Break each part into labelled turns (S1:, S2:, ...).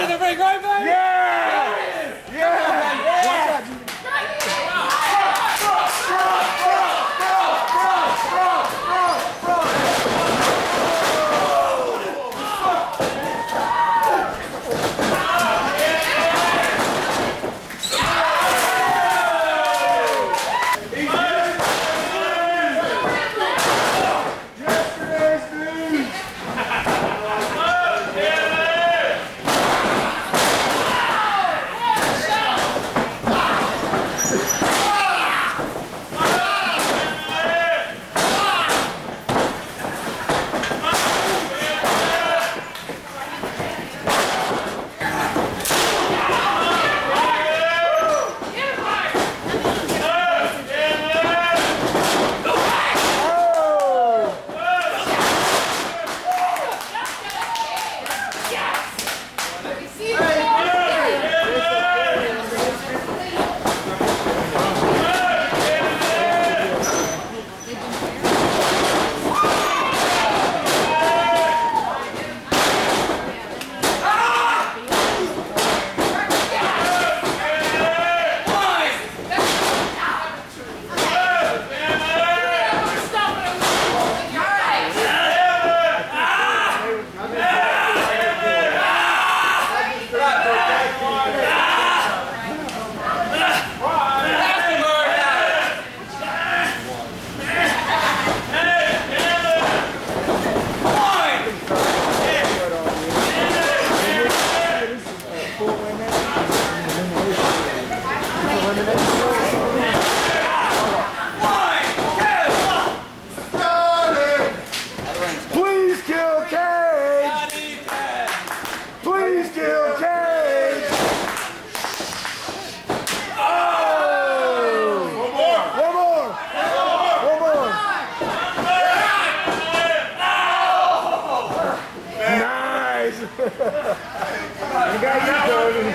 S1: to the ring, right, baby?
S2: Yeah! Yeah! You got you, Jordan.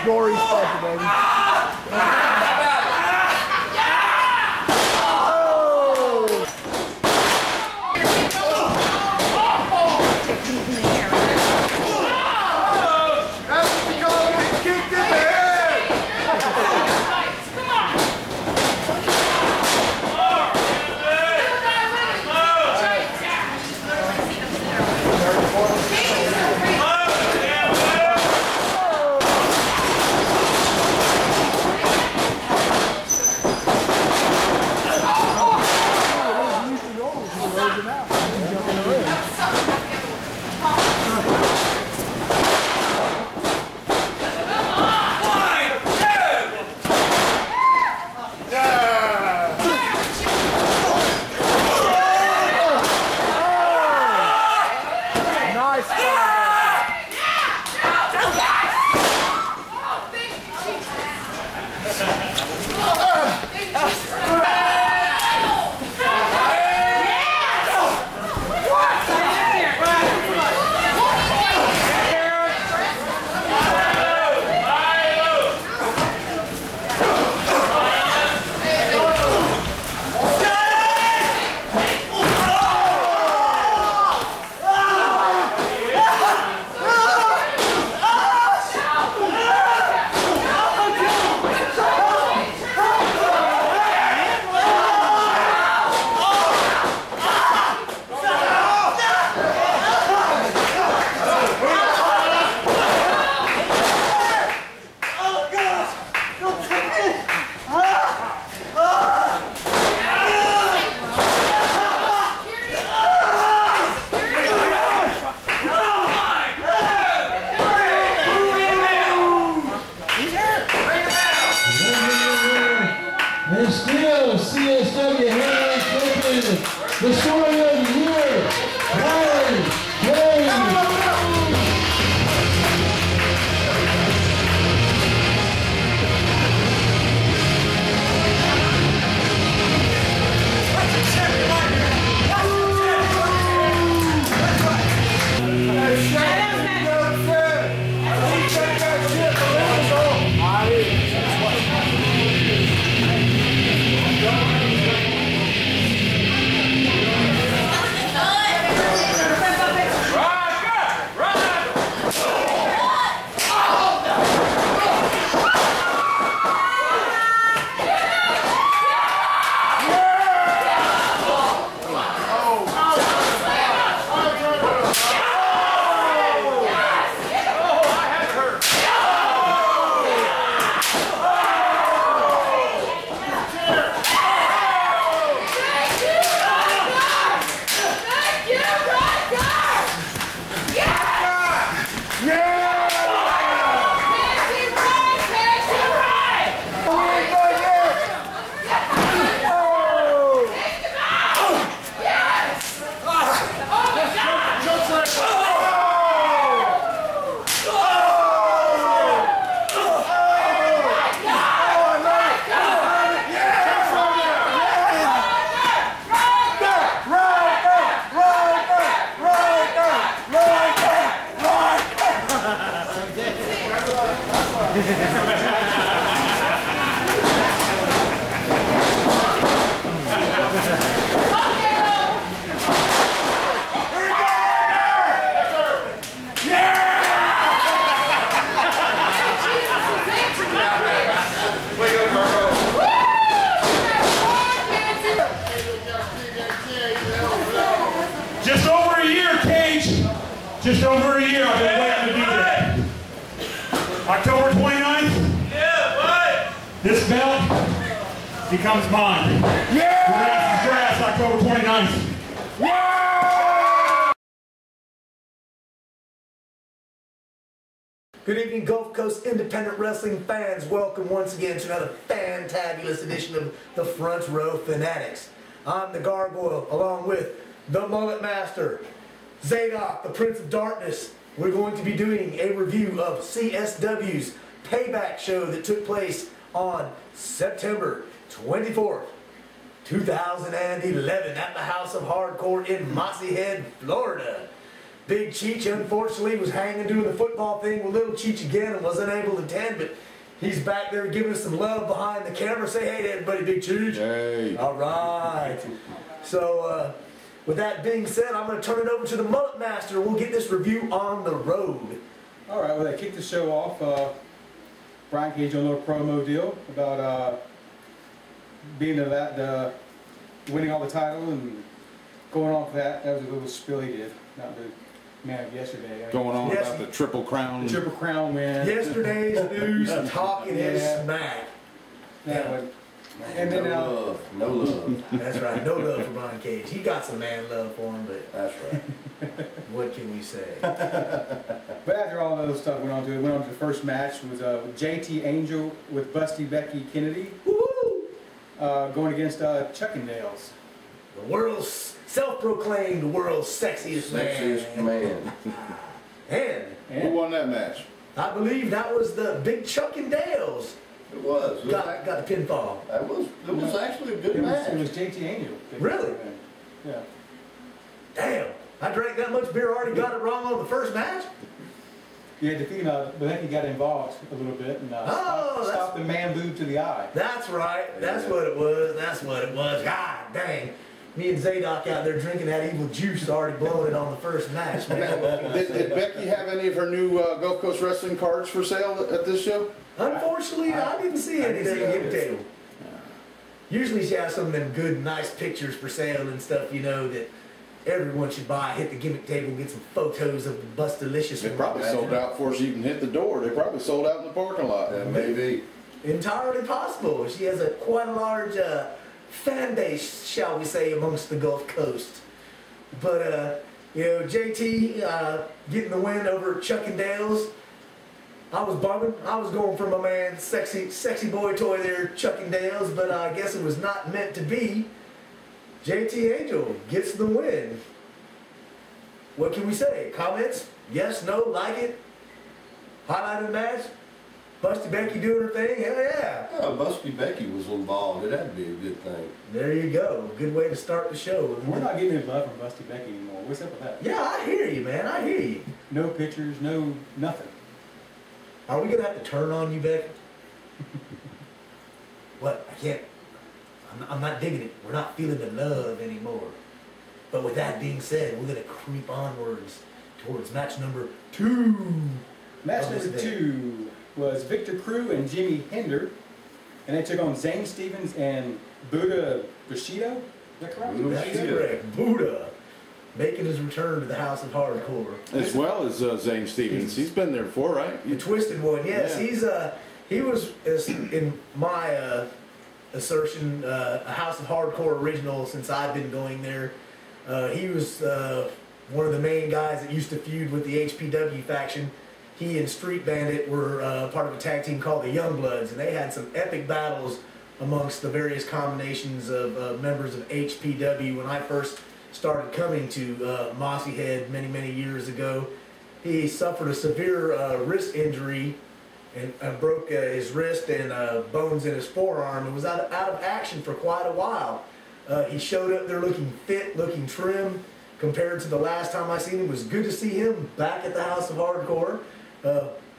S2: Gory stuff, baby. What?
S1: Just over a year, Cage. Just over a year I've been waiting to do that. October 29th. Yeah, what? This belt becomes mine. Yeah! We're gonna have some grass October 29th. Yeah!
S2: Good evening, Gulf Coast independent wrestling fans. Welcome once again to another fantabulous edition of the Front Row Fanatics. I'm the Gargoyle, along with the Mullet Master, Zadok, the Prince of Darkness. We're going to be doing a review of CSW's Payback show that took place on September 24th, 2011 at the House of Hardcore in Mossy Head, Florida. Big Cheech, unfortunately, was hanging doing the football thing with Little Cheech again and was unable to attend, but he's back there giving us some love behind the camera. Say hey to everybody, Big Cheech.
S3: Hey.
S2: All right. So, with that being said, I'm going to turn it over to the Mullet Master. We'll get this review on the road.
S4: All right, well, they kicked the show off. Brian Cage on a little promo deal about being winning all the title and going on for that. That was a little spill he did, not the man of yesterday.
S3: Going on about the Triple Crown.
S4: The Triple Crown win.
S2: Yesterday's news talking his smack.
S4: That one. And then
S5: no love.
S2: That's right, no love for Brian Cage. He got some man love for him, but
S5: That's right.
S2: what can we say?
S4: But after all those stuff went on to the first match was JT Angel with Busty Becky Kennedy. Woo-hoo! Going against Chuck and Dale's.
S2: The world's self-proclaimed world's sexiest man. And
S3: Who won that match?
S2: I believe that was the big Chuck and Dale's.
S5: It was.
S2: Got the pinfall.
S5: It was actually a good match.
S4: It was JT Angel.
S2: Really?
S4: Yeah.
S2: Damn, I drank that much beer, already got it wrong on the first match?
S4: Yeah, Becky got involved a little bit and stopped the man boob to the eye.
S2: That's right. That's what it was. That's what it was. God dang. Me and Zadok out there drinking that evil juice, already blowing it on the first match, man.
S3: Did Becky have any of her new Gulf Coast wrestling cards for sale at this show?
S2: Unfortunately, I didn't see anything at the table. Usually she has some of them good, nice pictures for sale and stuff, you know, that everyone should buy. Hit the gimmick table, get some photos of the Bustalicious.
S3: They probably sold out before she even hit the door. They probably sold out in the parking lot.
S5: Maybe.
S2: Entirely possible. She has quite a large fan base, shall we say, amongst the Gulf Coast. But, you know, JT getting the win over Chuck and Dale's. I was bumming. I was going for my man, sexy boy toy there, Chuck and Dale's, but I guess it was not meant to be. JT Angel gets the win. What can we say? Comments? Yes, no, like it? Highlight of the match? Busty Becky doing her thing? Hell yeah.
S5: Yeah, Busty Becky was involved. It'd be a good thing.
S2: There you go. Good way to start the show.
S4: We're not getting any love from Busty Becky anymore. What's up with that?
S2: Yeah, I hear you, man. I hear you.
S4: No pictures, no nothing.
S2: Are we going to have to turn on you, Becky? What? I can't. I'm not digging it. We're not feeling the love anymore. But with that being said, we're going to creep onwards towards match number 2.
S4: Match number 2 was Victor Crew and Jimmy Hinder. And they took on Zane Stevens and Buddha Bushido. Is that correct?
S2: That's correct. Buddha making his return to the House of Hardcore.
S3: As well as Zane Stevens. He's been there before, right?
S2: The Twisted One, yes.
S3: Yeah.
S2: He was, in my assertion, a House of Hardcore original since I've been going there. He was one of the main guys that used to feud with the HPW faction. He and Street Bandit were part of a tag team called the Youngbloods, and they had some epic battles amongst the various combinations of members of HPW when I first started coming to Mossy Head many years ago. He suffered a severe wrist injury and broke his wrist and bones in his forearm and was out of action for quite a while. He showed up there looking fit, looking trim compared to the last time I seen him. It was good to see him back at the House of Hardcore.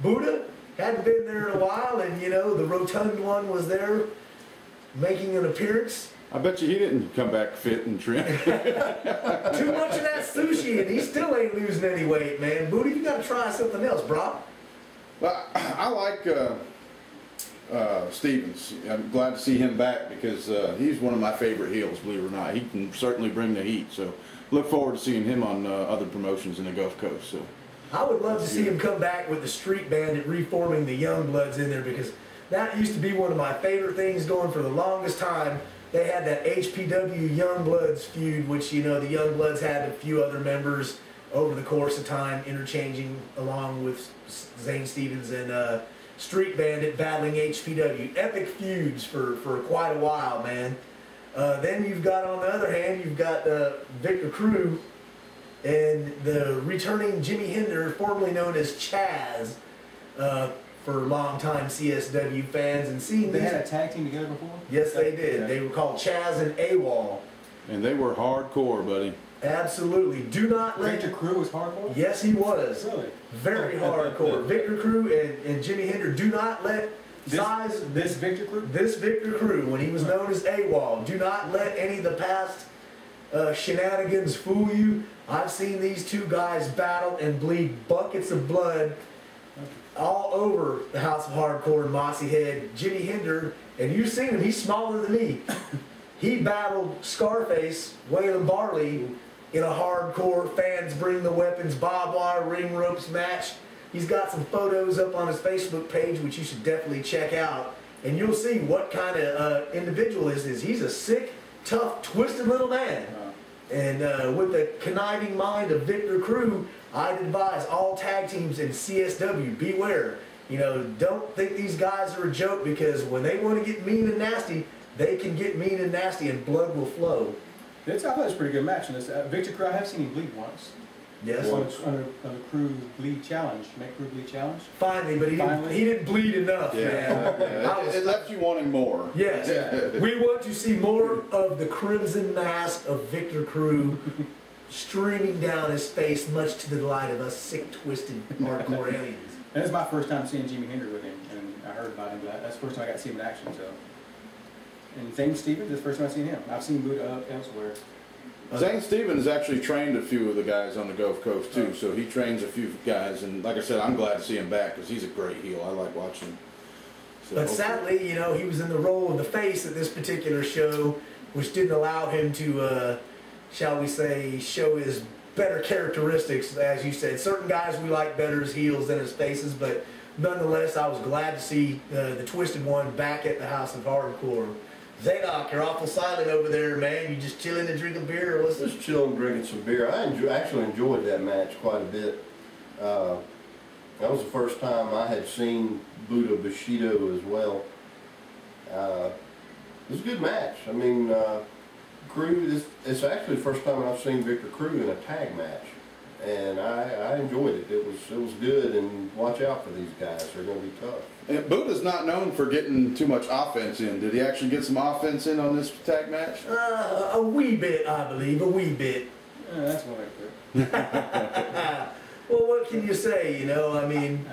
S2: Buddha hadn't been there in a while, and you know, the rotund one was there making an appearance.
S3: I bet you he didn't come back fit and trim.
S2: Too much of that sushi, and he still ain't losing any weight, man. Buddha, you gotta try something else, bro.
S3: Well, I like Stevens. I'm glad to see him back because he's one of my favorite heels, believe it or not. He can certainly bring the heat. So look forward to seeing him on other promotions in the Gulf Coast. So
S2: I would love to see him come back with the Street Bandit reforming the Youngbloods in there, because that used to be one of my favorite things going for the longest time. They had that HPW Youngbloods feud, which, you know, the Youngbloods had a few other members over the course of time interchanging along with Zane Stevens and Street Bandit battling HPW. Epic feuds for quite a while, man. Then you've got, on the other hand, you've got Victor Crew and the returning Jimmy Hinder, formerly known as Chaz, for longtime CSW fans. And seeing
S4: They had a tag team together before?
S2: Yes, they did. They were called Chaz and AWOL.
S3: and they were hardcore, buddy.
S2: Absolutely. Do not let...
S4: Victor Crew was hardcore?
S2: Yes, he was.
S4: Really?
S2: Very hardcore. Victor Crew and Jimmy Hinder, do not let
S4: This Victor Crew?
S2: This Victor Crew, when he was known as AWOL, do not let any of the past shenanigans fool you. I've seen these two guys battle and bleed buckets of blood all over the House of Hardcore in Mossy Head. Jimmy Hinder, and you've seen him, he's smaller than me. He battled Scarface, Waylon Barley, in a hardcore fans bring the weapons, barbed wire, ring ropes match. He's got some photos up on his Facebook page, which you should definitely check out. And you'll see what kind of individual this is. He's a sick, tough, twisted little man. And with the conniving mind of Victor Crew, I'd advise all tag teams in CSW, beware. You know, don't think these guys are a joke, because when they want to get mean and nasty, they can get mean and nasty and blood will flow.
S4: I thought it was a pretty good match. And this, Victor Crew, I have seen him bleed once.
S2: Yes.
S4: Under Crew Bleed Challenge, Make Crew Bleed Challenge.
S2: Finally, but he didn't bleed enough, man.
S3: It left you wanting more.
S2: Yes.
S4: Yeah.
S2: We want to see more of the crimson mask of Victor Crew streaming down his face, much to the delight of us sick, twisted, hardcore aliens.
S4: And it's my first time seeing Jimmy Hinder with him, and I heard about him, but that's the first time I got to see him in action, so. And Zane Stevens, this is the first time I've seen him. I've seen Buddha elsewhere.
S3: Zane Stevens actually trained a few of the guys on the Gulf Coast too, so he trains a few guys, and like I said, I'm glad to see him back because he's a great heel. I like watching him. So
S2: But sadly, you know, he was in the role of the face at this particular show, which didn't allow him to, shall we say, show his better characteristics. As you said, certain guys we like better as heels than as faces, but nonetheless, I was glad to see the Twisted One back at the House of Hardcore. Zadok, you're awful silent over there, man. You just chilling and drinking beer, or what's this?
S5: Just chilling, drinking some beer. I actually enjoyed that match quite a bit. That was the first time I had seen Buddha Bushido as well. It was a good match. I mean, Crew, it's actually the first time I've seen Victor Crew in a tag match. And I enjoyed it. It was good, and watch out for these guys. They're going to be tough.
S3: And Buddha's not known for getting too much offense in. Did he actually get some offense in on this tag match?
S2: A wee bit, I believe, a wee bit.
S4: Yeah, that's one way to put it.
S2: Well, what can you say, you know, I mean...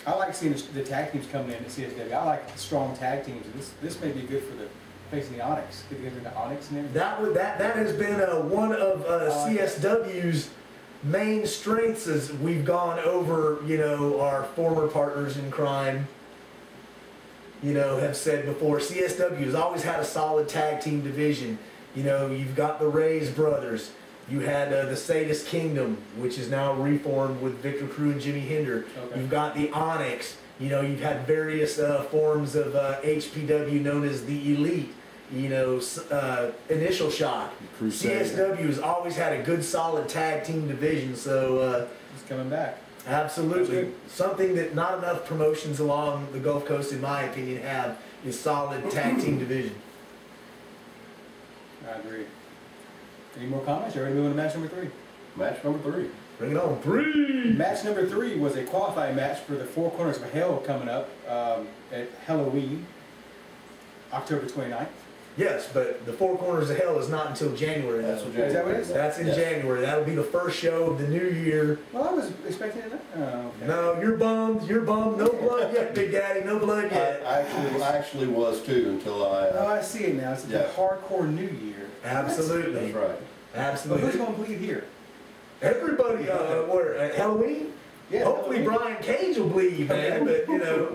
S4: I like seeing the tag teams coming in at CSW. I like strong tag teams. This may be good for the facing the Onyx. Could you get into Onyx and everything?
S2: That has been one of CSW's main strengths as we've gone over, you know, our former partners in crime, you know, have said before. CSW has always had a solid tag team division. You know, you've got the Ray's brothers. You had the Sadist Kingdom, which is now reformed with Victor Crew and Jimmy Hinder.
S4: Okay.
S2: You've got the Onyx. You know, you've had various forms of HPW known as the Elite. You know, Initial Shock. CSW has always had a good, solid tag team division, so...
S4: He's coming back.
S2: Absolutely. Something that not enough promotions along the Gulf Coast, in my opinion, have is solid tag team division.
S4: I agree. Any more comments? Are we moving to match number 3?
S5: Match number 3.
S2: Bring it on. 3!
S4: Match number 3 was a qualifying match for the Four Corners of Hell coming up at Halloween, October 29th.
S2: Yes, but the Four Corners of Hell is not until January.
S5: That's
S2: though.
S5: what January
S4: Is that what it is?
S2: That's in
S5: Yes.
S2: January. That'll be the first show of the new year.
S4: Well, I was expecting it. Oh, okay.
S2: No, you're bummed. You're bummed. No blood yet, Big Daddy. No blood yet.
S5: I actually was too until I...
S4: Oh, I see it now. It's
S5: Yeah.
S4: the Hardcore New Year.
S2: Absolutely.
S5: That's right.
S4: But
S2: Absolutely.
S4: who's going to bleed here?
S2: Everybody, where, at Halloween?
S4: Yeah,
S2: Hopefully
S4: Halloween.
S2: Brian Cage will bleed, man, but, you know.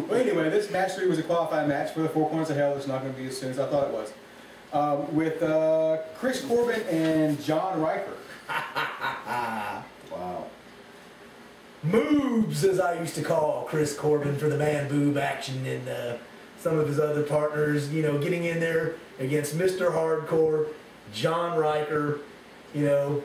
S4: Well, anyway, this match 3 was a qualifying match for the Four Corners of Hell. It's not going to be as soon as I thought it was. with Chris Corbin and John Riker.
S5: Wow.
S2: Moves, as I used to call Chris Corbin for the man boob action, and some of his other partners, you know, getting in there against Mr. Hardcore, John Riker, you know.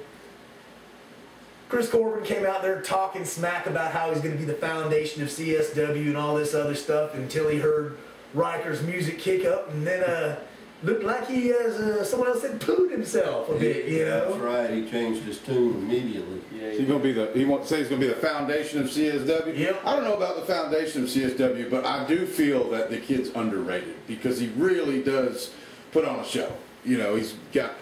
S2: Chris Corbin came out there talking smack about how he's going to be the foundation of CSW and all this other stuff until he heard Riker's music kick up, and then looked like he, as someone else said, pooed himself a bit, you know.
S5: That's right. He changed his tune immediately.
S3: Yeah, he's gonna be the. He wants to say he's gonna be the foundation of CSW.
S2: Yep.
S3: I don't know about the foundation of CSW, but I do feel that the kid's underrated because he really does put on a show. You know, he's got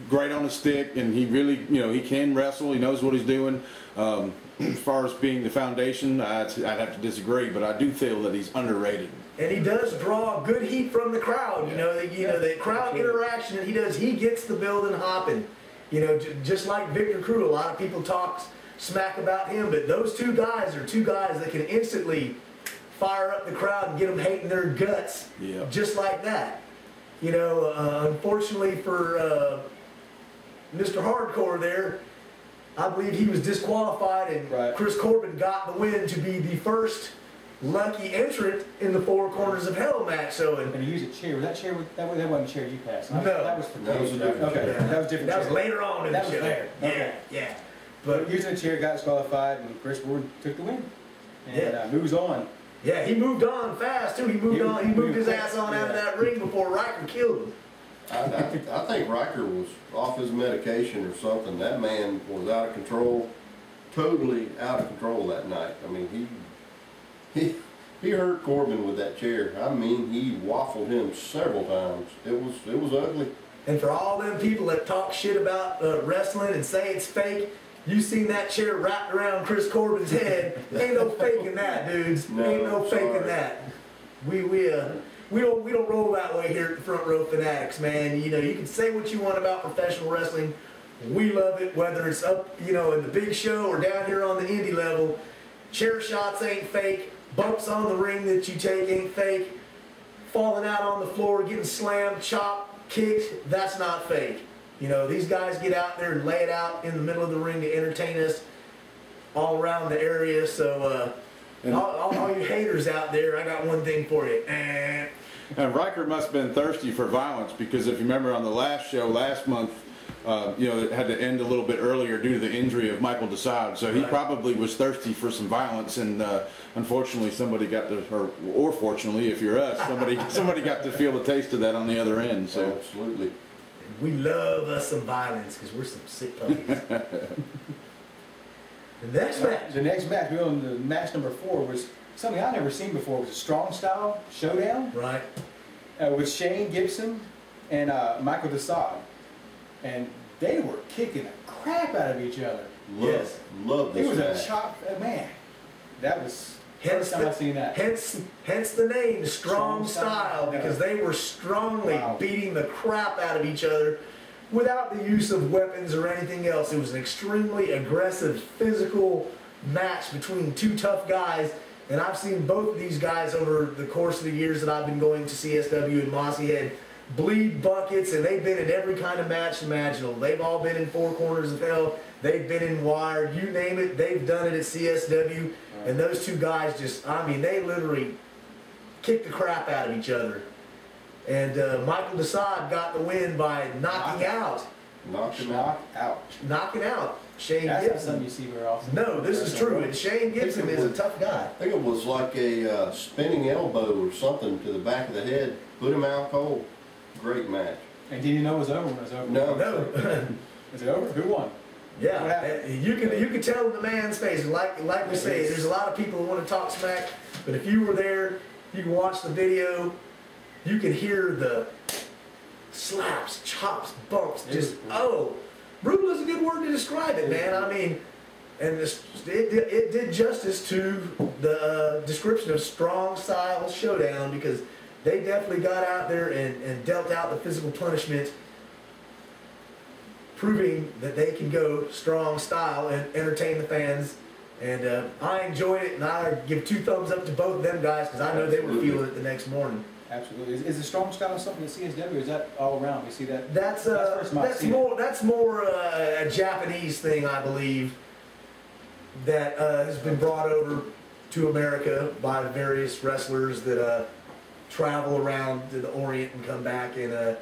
S3: great on the stick, and he really, you know, he can wrestle. He knows what he's doing. As far as being the foundation, I'd have to disagree, but I do feel that he's underrated.
S2: And he does draw good heat from the crowd. You know, the crowd interaction that he does. He gets the building hopping. You know, just like Victor Crew, a lot of people talk smack about him, but those two guys are two guys that can instantly fire up the crowd and get them hating their guts, just like that. You know, unfortunately for Mr. Hardcore there, I believe he was disqualified, and Chris Corbin got the win to be the first lucky entrant in the Four Corners of Hell match. So,
S4: and he used a chair. Was that chair? That wasn't a chair you passed.
S2: No,
S4: that was for
S5: that was a different
S4: chair.
S5: chair.
S4: That was different.
S2: That was later on in the show.
S4: There. Okay.
S2: Yeah.
S4: But using a chair, got disqualified, and Chris Corbin took the win. And moves on.
S2: Yeah, he moved on fast too. He moved his ass on out of that ring before Riker killed him.
S5: I think Riker was off his medication or something. That man was out of control, totally out of control that night. I mean, he hurt Corbin with that chair. I mean, he waffled him several times. It was ugly.
S2: And for all them people that talk shit about wrestling and say it's fake, you seen that chair wrapped around Chris Corbin's head. Ain't no faking that, dudes.
S5: No,
S2: Ain't no faking
S5: sorry.
S2: that. We don't roll that way here at the Front Row Fanatics, man. You know, you can say what you want about professional wrestling. We love it, whether it's up, you know, in the big show or down here on the indie level. Chair shots ain't fake. Bumps on the ring that you take ain't fake. Falling out on the floor, getting slammed, chopped, kicked, that's not fake. You know, these guys get out there and lay it out in the middle of the ring to entertain us all around the area. So, all you haters out there, I got one thing for you.
S3: And Riker must have been thirsty for violence because if you remember on the last show last month, you know, it had to end a little bit earlier due to the injury of Michael Desad. So he probably was thirsty for some violence, and unfortunately, somebody got to, or fortunately, if you're us, somebody got to feel the taste of that on the other end. So
S5: Absolutely.
S2: We love us some violence because we're some sick puppies. The next match, we on the match number 4, was something I've never seen before. It was a strong style showdown. Right. With Shane Gibson and Michael Desad. And they were kicking the crap out of each other.
S5: Love this
S2: It was
S5: match.
S2: a chop, man. That was
S4: First time I've seen that.
S2: Hence the name, Strong Style, because they were strongly beating the crap out of each other without the use of weapons or anything else. It was an extremely aggressive, physical match between two tough guys. And I've seen both of these guys over the course of the years that I've been going to CSW and Mossy Head bleed buckets, and they've been in every kind of match imaginable. They've all been in Four Corners of Hell. They've been in Wired. You name it, they've done it at CSW. And those two guys just, I mean, they literally kicked the crap out of each other. And Michael Desad got the win by knocking out Shane Gibson.
S4: That's not something you see very often.
S2: No, this is true. And Shane Gibson is a tough guy.
S5: I think it was like a spinning elbow or something to the back of the head. Put him out cold. Great match.
S4: And did you know it was over when it was over?
S5: No.
S4: Is it over? Who won?
S2: Yeah, you can tell in the man's face. Like we say, there's a lot of people who want to talk smack, but if you were there, you can watch the video. You can hear the slaps, chops, bumps. Brutal is a good word to describe it, man. I mean, and it did justice to the description of Strong Style Showdown, because they definitely got out there and dealt out the physical punishment, proving that they can go strong style and entertain the fans. And I enjoyed it, and I give 2 thumbs up to both of them guys, because I know they were feeling it the next morning.
S4: Absolutely. Is the strong style something at CSW, or is that all around? We see that?
S2: That's more a Japanese thing, I believe, that has been brought over to America by various wrestlers that travel around to the Orient and come back in a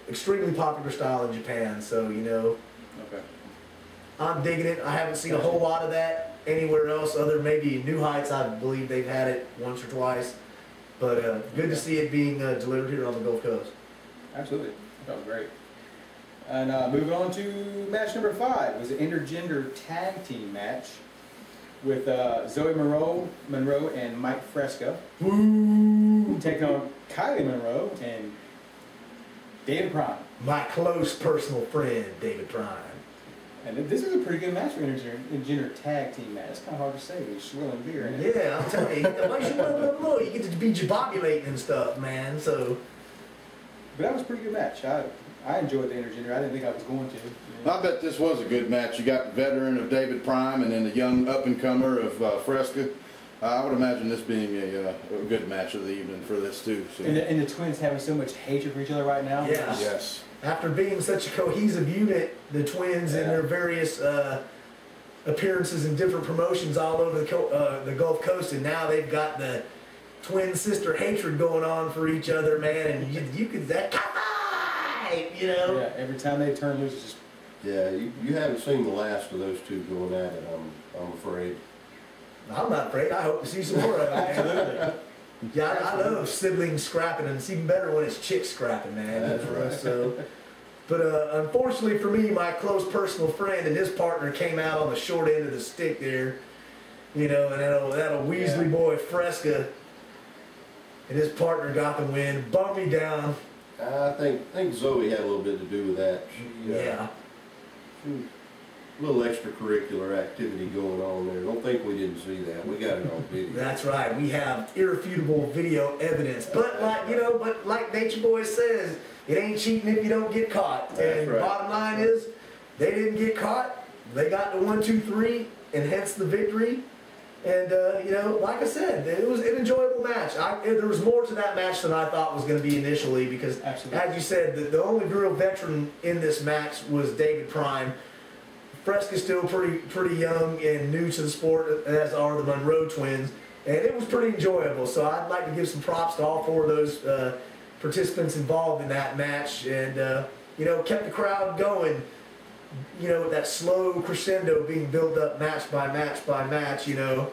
S2: extremely popular style in Japan. So, you know,
S4: Okay.
S2: I'm digging it. I haven't seen a whole lot of that anywhere else other than maybe New Heights. I believe they've had it once or twice. But good to see it being delivered here on the Gulf Coast.
S4: Absolutely. That was great. And moving on to match number 5 was an intergender tag team match with Zoe Monroe and Mike Fresca.
S2: Ooh.
S4: Taking on Kylie Monroe and David Prime.
S2: My close personal friend, David Prime.
S4: And this is a pretty good match for intergender tag team match. It's kind of hard to say with swilling beer in it.
S2: Yeah, I'm telling you, once you know, you get to be jabobulating and stuff, man. So,
S4: But that was a pretty good match. I enjoyed the intergender. I didn't think I was going to.
S3: I bet this was a good match. You got the veteran of David Prime and then the young up-and-comer of Fresca. I would imagine this being a good match of the evening for this too. So.
S4: And the twins having so much hatred for each other right now.
S2: yeah.
S3: Yes.
S2: After being such a cohesive unit, the twins in their various appearances in different promotions all over the Gulf Coast, and now they've got the twin sister hatred going on for each other, man. And you could that you know.
S4: Yeah. Every time they turn loose, it's just.
S5: Yeah, you haven't seen the last of those two going at it, I'm afraid.
S2: I'm not afraid. I hope to see some more of it.
S4: Absolutely.
S2: Yeah, I love siblings scrapping, and it's even better when it's chicks scrapping, man.
S5: That's right.
S2: So, but unfortunately for me, my close personal friend and his partner came out on the short end of the stick there. You know, and that Weasley boy Fresca and his partner got the win. Bummed me down.
S5: I think Zoe had a little bit to do with that. She,
S2: Yeah.
S5: A little extracurricular activity going on there. Don't think we didn't see that. We got it on video.
S2: That's right. We have irrefutable video evidence. But like Nature Boy says, it ain't cheating if you don't get caught.
S5: That's
S2: And
S5: right.
S2: bottom line is, they didn't get caught. They got the 1, 2, 3, and hence the victory. And you know, like I said, it was an enjoyable match. There was more to that match than I thought was going to be initially because,
S4: Absolutely.
S2: as you said, the only real veteran in this match was David Prime. Fresca's still pretty young and new to the sport, as are the Monroe twins, and it was pretty enjoyable. So I'd like to give some props to all 4 of those participants involved in that match, and you know, kept the crowd going. You know, that slow crescendo being built up match by match by match. You know,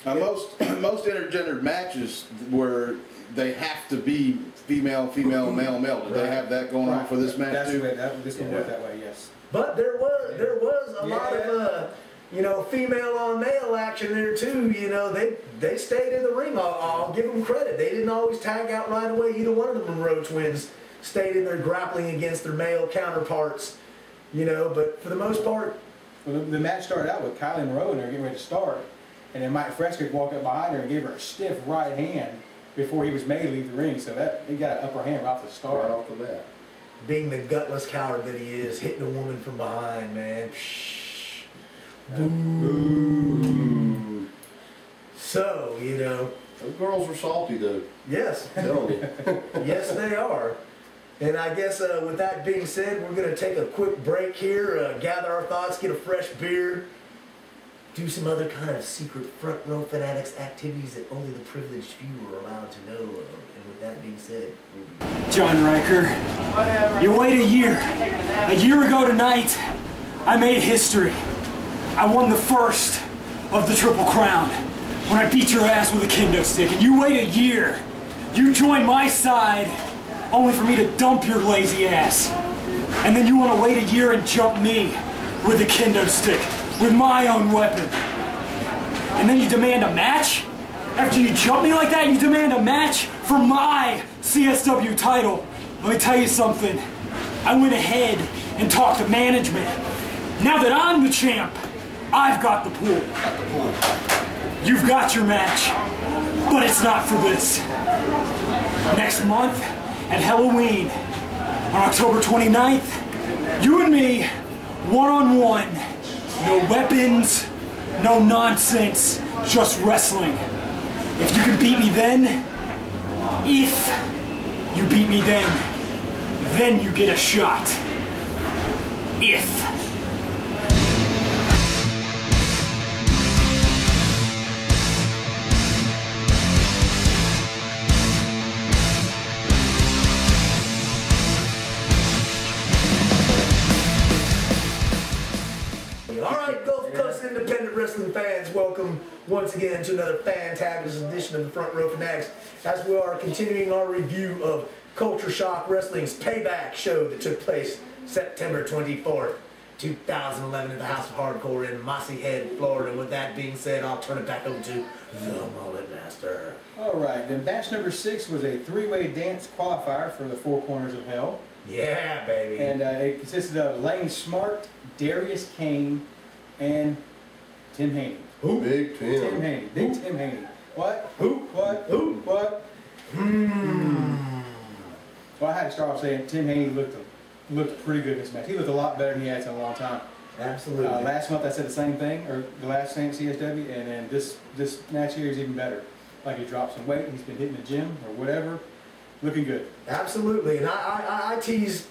S3: Most intergender matches where they have to be female, male, male. Did they have that going on for this match
S4: That's
S3: too?
S4: the way this one worked that way. Yes.
S2: but there was a lot of you know, female on male action there too. You know, they stayed in the ring. I'll give them credit. They didn't always tag out right away. Either one of the Monroe twins stayed in there grappling against their male counterparts. You know, but for the most part,
S4: Well, the match started out with Kylie Monroe and they were getting ready to start, and then Mike Fresca walked up behind her and gave her a stiff right hand before he was made to leave the ring. So that he got an upper hand right off the
S5: Right
S4: start.
S5: off the bat.
S2: being the gutless coward that he is, hitting a woman from behind, man. Psh, boo. So, you know,
S5: Those girls are salty though.
S2: yes,
S5: I'm telling you.
S2: yes they are. And I guess with that being said, we're going to take a quick break here, gather our thoughts, get a fresh beer, do some other kind of secret front row Fanatics activities that only the privileged few are allowed to know of. And with that being said,
S6: John Riker, you wait a year. A year ago tonight, I made history. I won the first of the Triple Crown when I beat your ass with a kendo stick. And you wait a year. You join my side only for me to dump your lazy ass. And then you want to wait a year and jump me with a kendo stick, with my own weapon. And then you demand a match? After you jump me like that, you demand a match for my CSW title. Let me tell you something. I went ahead and talked to management. Now that I'm the champ, I've got the pool. You've got your match, but it's not for this. Next month, at Halloween, on October 29th, you and me, one-on-one. No weapons, no nonsense, just wrestling. If you can beat me then, If you beat me then you get a shot. If.
S2: Alright, Gulf Coast independent wrestling fans, welcome once again to another fantabulous edition of the Front Row Fanatics as we are continuing our review of Culture Shock Wrestling's PayBack show that took place September 24th, 2011 at the House of Hardcore in Mossy Head, Florida. With that being said, I'll turn it back over to the Mullet Master.
S4: Alright, then match number 6 was a three-way dance qualifier for the Four Corners of Hell.
S2: Yeah, baby.
S4: And it consisted of Lane Smart, Darius Kane, and Tim Haney.
S5: Who? Big Tim.
S4: Tim Haney. Big Tim Haney. What?
S2: Who?
S4: What?
S2: Who?
S4: What? Well, I had to start off saying Tim Haney looked pretty good in this match. He looked a lot better than he has in a long time.
S2: Absolutely.
S4: Last month I said the same thing, or the last thing at CSW, and then this match here is even better. Like he dropped some weight, he's been hitting the gym or whatever. Looking good.
S2: Absolutely, and I tease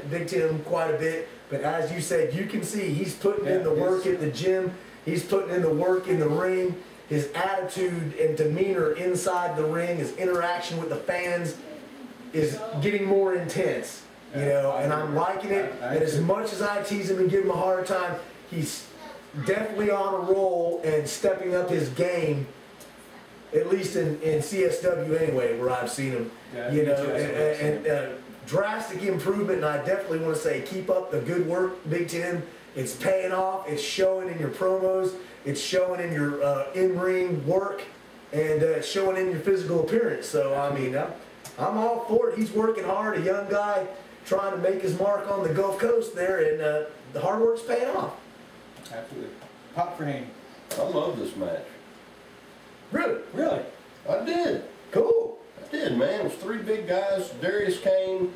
S2: Big Tim quite a bit, but as you said, you can see he's putting in the work at the gym, he's putting in the work in the ring, his attitude and demeanor inside the ring, his interaction with the fans is getting more intense, you know, and I'm liking it, and as much as I tease him and give him a hard time, he's definitely on a roll and stepping up his game. At least in CSW anyway, where I've seen him, you know, and drastic improvement. And I definitely want to say, keep up the good work, Big Tim. It's paying off. It's showing in your promos. It's showing in your in-ring work, and it's showing in your physical appearance. So I mean, I'm all for it. He's working hard. A young guy trying to make his mark on the Gulf Coast there, and the hard work's paying off.
S4: Absolutely. Pop for Haney.
S5: I love this match.
S2: Really?
S4: Really?
S5: I did.
S2: Cool.
S5: I did, man. It was three big guys. Darius Kane,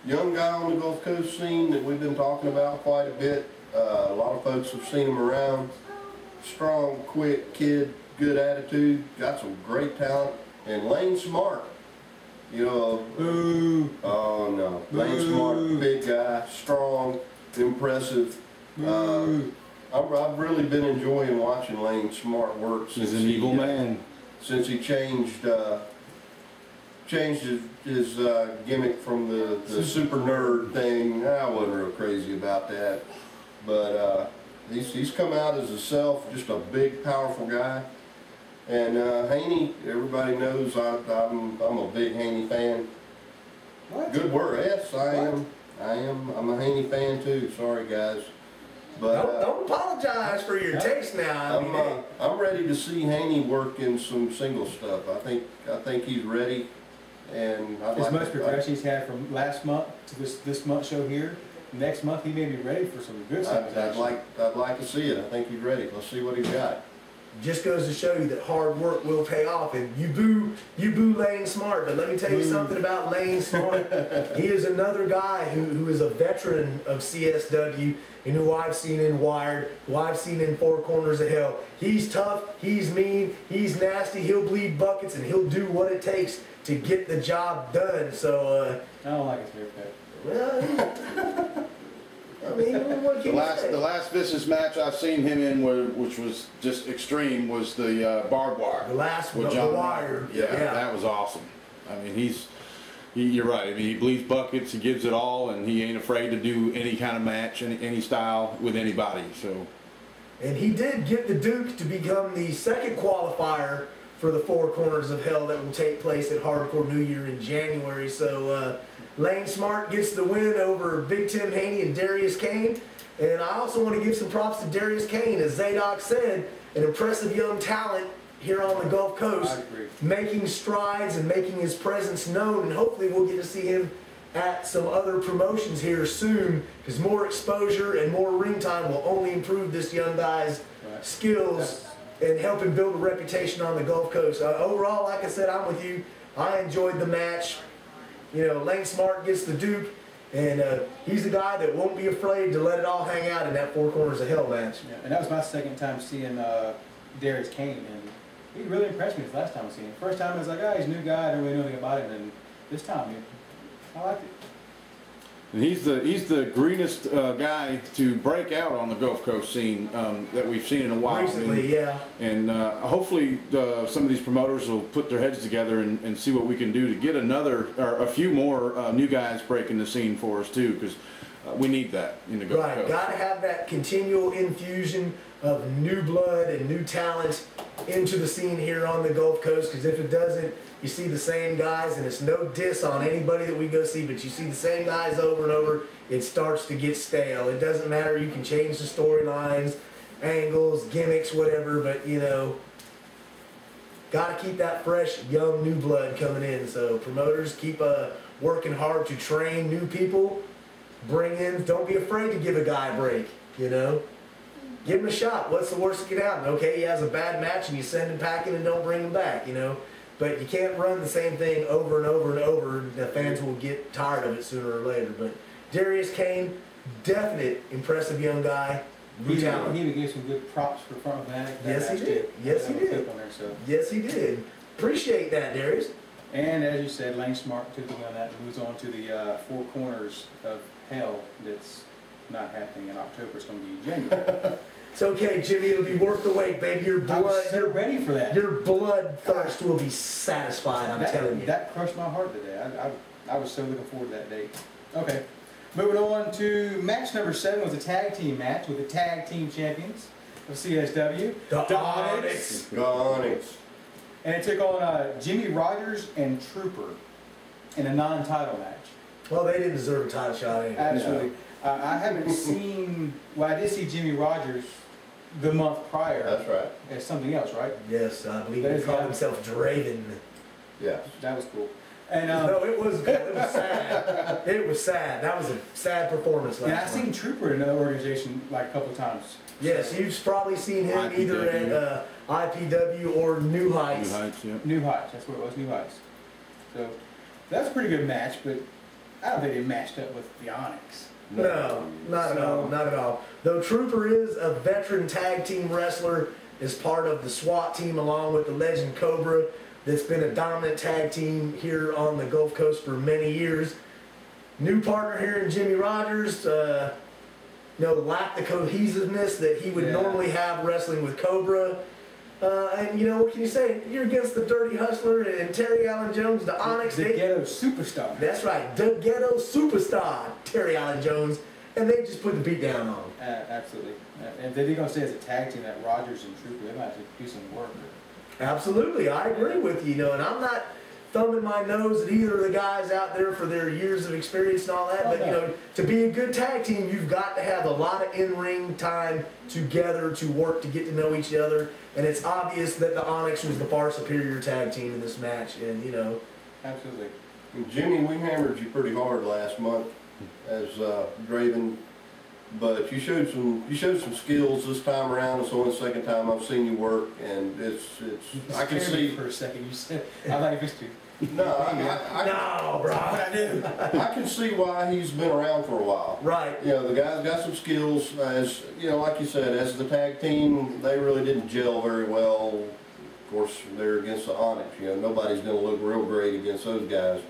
S5: young guy on the Gulf Coast scene that we've been talking about quite a bit. A lot of folks have seen him around. Strong, quick kid, good attitude, got some great talent. And Lane Smart, you know.
S4: Ooh.
S5: Oh, no. Lane Smart, big guy, strong, impressive. I've really been enjoying watching Lane Smart work.
S3: He's an evil man.
S5: Since he changed his gimmick from the super nerd thing. I wasn't real crazy about that, but he's come out as himself, just a big, powerful guy. And Haney, everybody knows I'm a big Haney fan.
S4: What?
S5: Good work. Yes, I am. I'm a Haney fan too. Sorry, guys. But
S2: Don't apologize for your taste now. I mean,
S5: I'm ready to see Haney work in some single stuff. I think he's ready, and
S4: As much progression he's had from last month to this month's show here, next month he may be ready for some good stuff.
S5: I'd like to see it. I think he's ready. Let's see what he's got.
S2: just goes to show you that hard work will pay off. And you boo Lane Smart, but let me tell you something about Lane Smart. He is another guy who is a veteran of CSW and who I've seen in Wired, who I've seen in Four Corners of Hell. He's tough, he's mean, he's nasty, he'll bleed buckets, and he'll do what it takes to get the job done. So
S4: I don't like his haircut.
S2: Well, I mean, what can you say?
S3: The last vicious match I've seen him in, which was just extreme, was the barbed wire.
S2: The last
S3: with
S2: one,
S3: John
S2: the wire.
S3: Yeah, that was awesome. I mean, you're right. I mean, he bleeds buckets, he gives it all, and he ain't afraid to do any kind of match, any style with anybody. So.
S2: And he did get the Duke to become the second qualifier for the Four Corners of Hell that will take place at Hardcore New Year in January. So Lane Smart gets the win over Big Tim Haney and Darius Kane. And I also want to give some props to Darius Kane. As Zadok said, an impressive young talent here on the Gulf Coast, making strides and making his presence known. And hopefully we'll get to see him at some other promotions here soon, because more exposure and more ring time will only improve this young guy's skills and help him build a reputation on the Gulf Coast. Overall, like I said, I'm with you. I enjoyed the match. You know, Lane Smart gets the Duke, and he's the guy that won't be afraid to let it all hang out in that Four Corners of Hell match.
S4: Yeah, and that was my second time seeing Darius Kane, and He really impressed me this last time I seen him. First time I was like, oh, he's a new guy, I don't really know anything about him. And this time, I liked it.
S3: And he's the greenest guy to break out on the Gulf Coast scene that we've seen in a while.
S2: Recently, yeah.
S3: And hopefully some of these promoters will put their heads together and see what we can do to get a few more new guys breaking the scene for us too, because we need that in the Gulf Coast.
S2: Right, got to have that continual infusion of new blood and new talent into the scene here on the Gulf Coast, because if it doesn't, you see the same guys, and it's no diss on anybody that we go see, but you see the same guys over and over, it starts to get stale. It doesn't matter, you can change the storylines, angles, gimmicks, whatever, but you know, got to keep that fresh, young, new blood coming in. So promoters, keep working hard to train new people, bring in, don't be afraid to give a guy a break, you know. Give him a shot. What's the worst that can happen? Okay, he has a bad match and you send him packing and don't bring him back, you know. But you can't run the same thing over and over and over. The fans will get tired of it sooner or later. But Darius Kane, definite impressive young guy.
S4: He even gave some good props for front of Fanatics.
S2: Yes, he did. Yes, he did. Yes, he did. Appreciate that, Darius.
S4: And as you said, Lane Smart took the win on that and moves on to the Four Corners of Hell that's not happening in October. It's going to be January.
S2: It's okay, Jimmy. It'll be worth the wait, baby. Your blood,
S4: I was so ready for that.
S2: Your blood thirst will be satisfied. I'm telling you.
S4: That crushed my heart today. I was so looking forward to that date. Okay, moving on to match number 7 was a tag team match with the tag team champions of CSW,
S2: The Onyx.
S5: Onyx.
S4: And it took on Jimmy Rogers and Trooper in a non-title match.
S2: Well, they didn't deserve a title shot anyway.
S4: Absolutely. I haven't seen. Well, I did see Jimmy Rogers the month prior.
S5: That's right.
S4: As something else, right?
S2: Yes, I believe he called himself Draven.
S5: Yeah.
S4: That was cool. And
S2: no, it was cool. It was sad. It was sad. That was a sad performance last
S4: and I've seen Trooper in another organization like a couple of times.
S2: Yes, you've probably seen him
S3: IPW.
S2: either at IPW or New Heights.
S3: New Heights, yeah.
S4: New Heights, that's what it was, New Heights. So that's a pretty good match, but I don't think it matched up with the Onyx.
S2: No, not at all, not at all. Though Trooper is a veteran tag team wrestler, is part of the SWAT team along with the Legend Cobra, that's been a dominant tag team here on the Gulf Coast for many years. New partner here in Jimmy Rogers, lacked the cohesiveness that he would normally have wrestling with Cobra. And you know, what can you say? You're against the Dirty Hustler and Terry Allen Jones, the Onyx.
S4: The ghetto superstar.
S2: That's right, the ghetto superstar, Terry Allen Jones. And they just put the beat down on him.
S4: Absolutely. And if they're going to stay as a tag team, that Rogers and Trooper, they might have to do some work.
S2: Absolutely, I agree with you, and I'm not thumbing my nose at either of the guys out there for their years of experience and all that, but to be a good tag team, you've got to have a lot of in-ring time together to work to get to know each other, and it's obvious that the Onyx was the far superior tag team in this match, and
S4: Absolutely.
S5: And Jimmy, we hammered you pretty hard last month as Draven, but you showed some skills this time around. It's only the second time I've seen you work, and it's I can see
S4: for a second. You said I like this too.
S5: No,
S2: no, bro.
S4: I do.
S5: I can see why he's been around for a while.
S2: Right.
S5: You know, the guy's got some skills. As you know, like you said, as the tag team, they really didn't gel very well. Of course, they're against the Onyx. You know, nobody's going to look real great against those guys.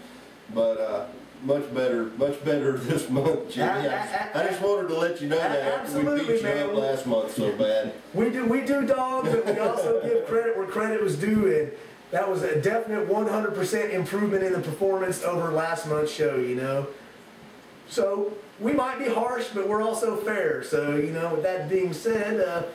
S5: But much better this month, Jimmy. I just wanted to let you know that
S2: absolutely,
S5: we beat you up last month so bad.
S2: We do, dog, but we also give credit where credit was due, and that was a definite 100% improvement in the performance over last month's show, you know. So we might be harsh, but we're also fair. So, you know, with that being said,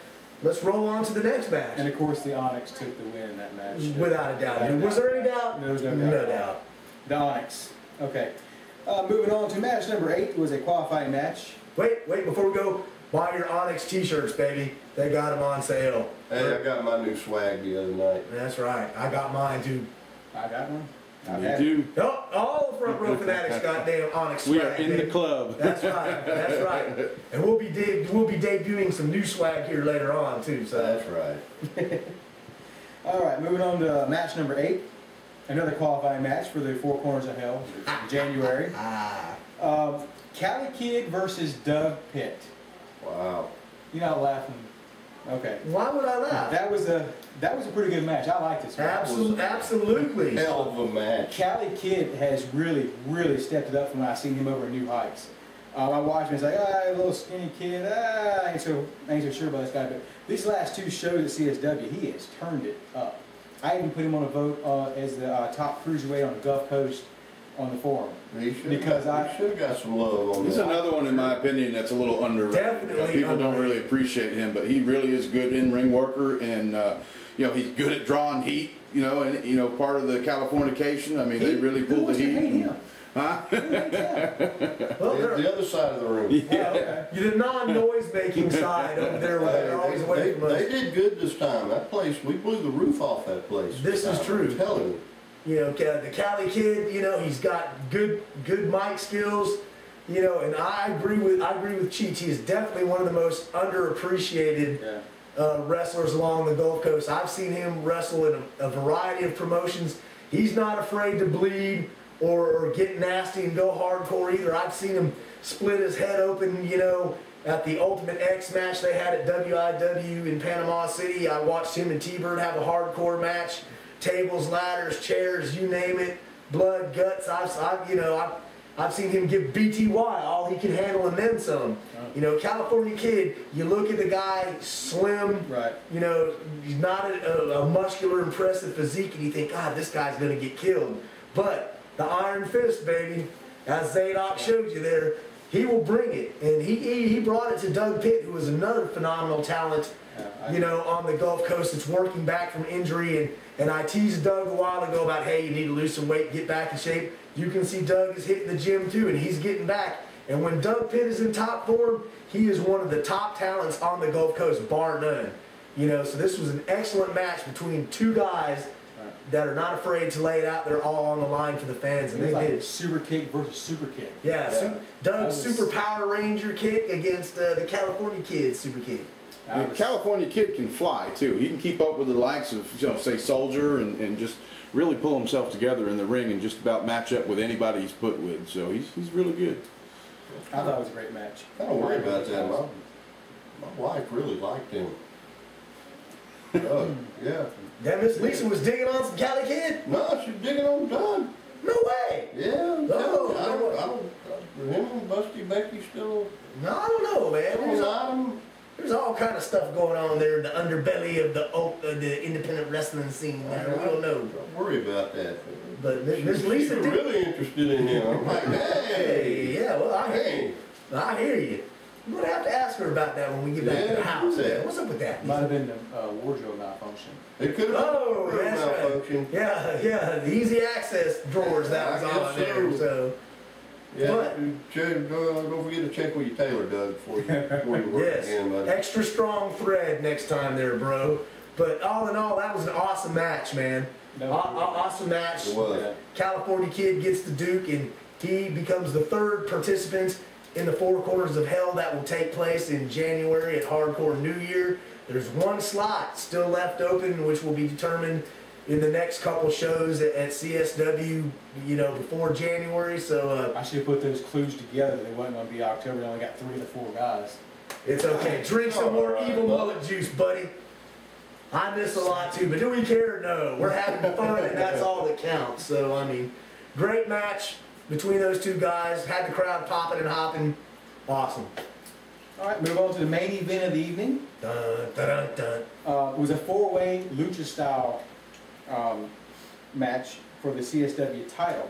S2: let's roll on to the next match.
S4: And of course, the Onyx took the win in that match.
S2: Without a doubt. Was there any doubt?
S4: There was no doubt.
S2: No doubt.
S4: The Onyx. Okay. Moving on to match number 8 was a qualifying match.
S2: Wait, before we go, buy your Onyx t-shirts, baby. They got them on sale.
S5: Hey, I got my new swag the other night.
S2: That's right. I got mine, too.
S4: I got one.
S3: You do.
S2: Oh, all the Front Row Fanatics got damn Onyx swag.
S3: We are in the club.
S2: That's right. That's right. And we'll be debuting some new swag here later on, too. So
S5: That's right.
S4: All right, moving on to match number 8. Another qualifying match for the Four Corners of Hell in January. Cali Kid versus Doug Pitt.
S5: Wow.
S4: You're not laughing Okay.
S2: Why would I laugh?
S4: That was a pretty good match. I like this match.
S2: Absolutely.
S5: Hell of a match.
S4: Cali Kid has really, really stepped it up from when I seen him over at New Heights. I watched him, it's like, a little skinny kid, I ain't so sure about this guy, but these last two shows at CSW, he has turned it up. I even put him on a vote as the top cruiserweight on the Gulf Coast on the forum.
S5: He should have got some love on
S3: He's
S5: that.
S3: another one, in my opinion, that's a little underrated.
S2: Definitely
S3: People don't
S2: underrated.
S3: really appreciate him, but he really is good in-ring worker, and you know, he's good at drawing heat. You know, and you know, part of the Californication. I mean, they really pulled the heat. Huh?
S2: Well,
S5: The other side of the room.
S2: the non-noise making side over there where they're always away from us.
S5: They did good this time. That place, we blew the roof off that place.
S2: This is true.
S5: I'm telling you.
S2: You know, the Cali Kid, you know, he's got good mic skills, you know, and I agree with Cheech. He is definitely one of the most underappreciated wrestlers along the Gulf Coast. I've seen him wrestle in a variety of promotions. He's not afraid to bleed or get nasty and go hardcore either. I've seen him split his head open, you know, at the Ultimate X match they had at WIW in Panama City. I watched him and T-Bird have a hardcore match. Tables, ladders, chairs, you name it, blood, guts. I've seen him give BTY all he can handle and then some. You know, California Kid, you look at the guy, slim,
S4: Right.
S2: you know, he's not a muscular, impressive physique, and you think, God, this guy's going to get killed. But the Iron Fist, baby, as Zadok showed you there, he will bring it. And he brought it to Doug Pitt, who was another phenomenal talent, you know, on the Gulf Coast. It's working back from injury, and I teased Doug a while ago about, hey, you need to lose some weight, get back in shape. You can see Doug is hitting the gym too, and he's getting back. And when Doug Pitt is in top form, he is one of the top talents on the Gulf Coast, bar none. You know, so this was an excellent match between two guys that are not afraid to lay it out there all on the line for the fans, and they did.
S4: Super kick versus super kick.
S2: Yeah, Doug's Super Power Ranger kick against the California Kid's super kick.
S3: The California Kid can fly too. He can keep up with the likes of, you know, say Soldier, and just really pull himself together in the ring and just about match up with anybody he's put with. So he's really good.
S4: I thought it was a great match.
S5: I don't worry about that. My wife really liked him. Yeah.
S2: That Miss Lisa was digging on some Cali Kid?
S5: No, she's digging on Doug.
S2: No way!
S5: Yeah. I
S2: No,
S5: don't. Him and Busty Becky still.
S2: no, I don't know, man. There's all kind of stuff going on there in the underbelly of the independent wrestling scene. Man. We don't know.
S5: Don't worry about that.
S2: But Miss Lisa
S5: She's
S2: did.
S5: really interested in him. I'm like,
S2: Hey, yeah, well, I hear
S5: hey.
S2: you. I hear you. I'm gonna have to ask her about that when we get back to the house.
S5: do that.
S2: Man. What's up with that?
S4: Might have been the wardrobe malfunction.
S5: It could have
S2: Oh,
S5: been
S2: that's right.
S5: malfunction.
S2: Yeah, the easy access drawers that was
S5: I
S2: on
S5: guess
S2: there. So,
S5: Yeah,
S2: But-
S5: don't forget to check with your tailor, Doug, before you work
S2: yes,
S5: again, buddy.
S2: extra strong thread next time there, bro. But all in all, that was an awesome match, man. Awesome match.
S5: It was.
S2: California Kid gets the Duke, and he becomes the third participant in the Four Corners of Hell that will take place in January at Hardcore New Year. There's one slot still left open, which will be determined in the next couple shows at CSW, you know, before January. So
S4: I should put those clues together. They wasn't going to be October. They only got 3 to 4 guys.
S2: it's okay. Drink some more evil mullet juice, buddy. I miss a lot too, but do we care? No. We're having fun, and that's all that counts. So, I mean, great match between those two guys. Had the crowd popping and hopping. Awesome.
S4: All right, move on to the main event of the evening.
S2: Dun, dun, dun, dun.
S4: It was a 4-way lucha style match for the CSW title.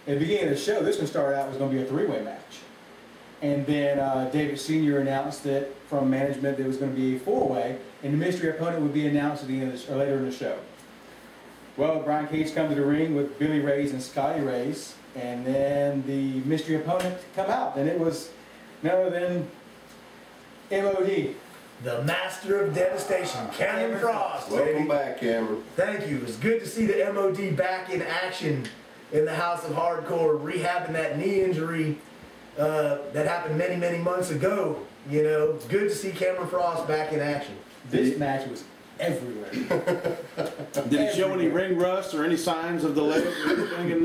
S4: At the beginning of the show, this one started out was going to be a 3-way match. And then David Sr. announced that from management there was going to be a 4-way, and the mystery opponent would be announced at the end of or later in the show. Well, Brian Cage come to the ring with Billy Reyes and Scotty Reyes, and then the mystery opponent come out, and it was none other than MOD.
S2: The Master of Devastation, Cameron Frost, baby.
S5: Welcome back, Cameron.
S2: Thank you. It's good to see the MOD back in action in the House of Hardcore, rehabbing that knee injury that happened many, many months ago. You know, it's good to see Cameron Frost back in action.
S4: This match was everywhere.
S3: Did he show any ring rust or any signs of the leg or anything in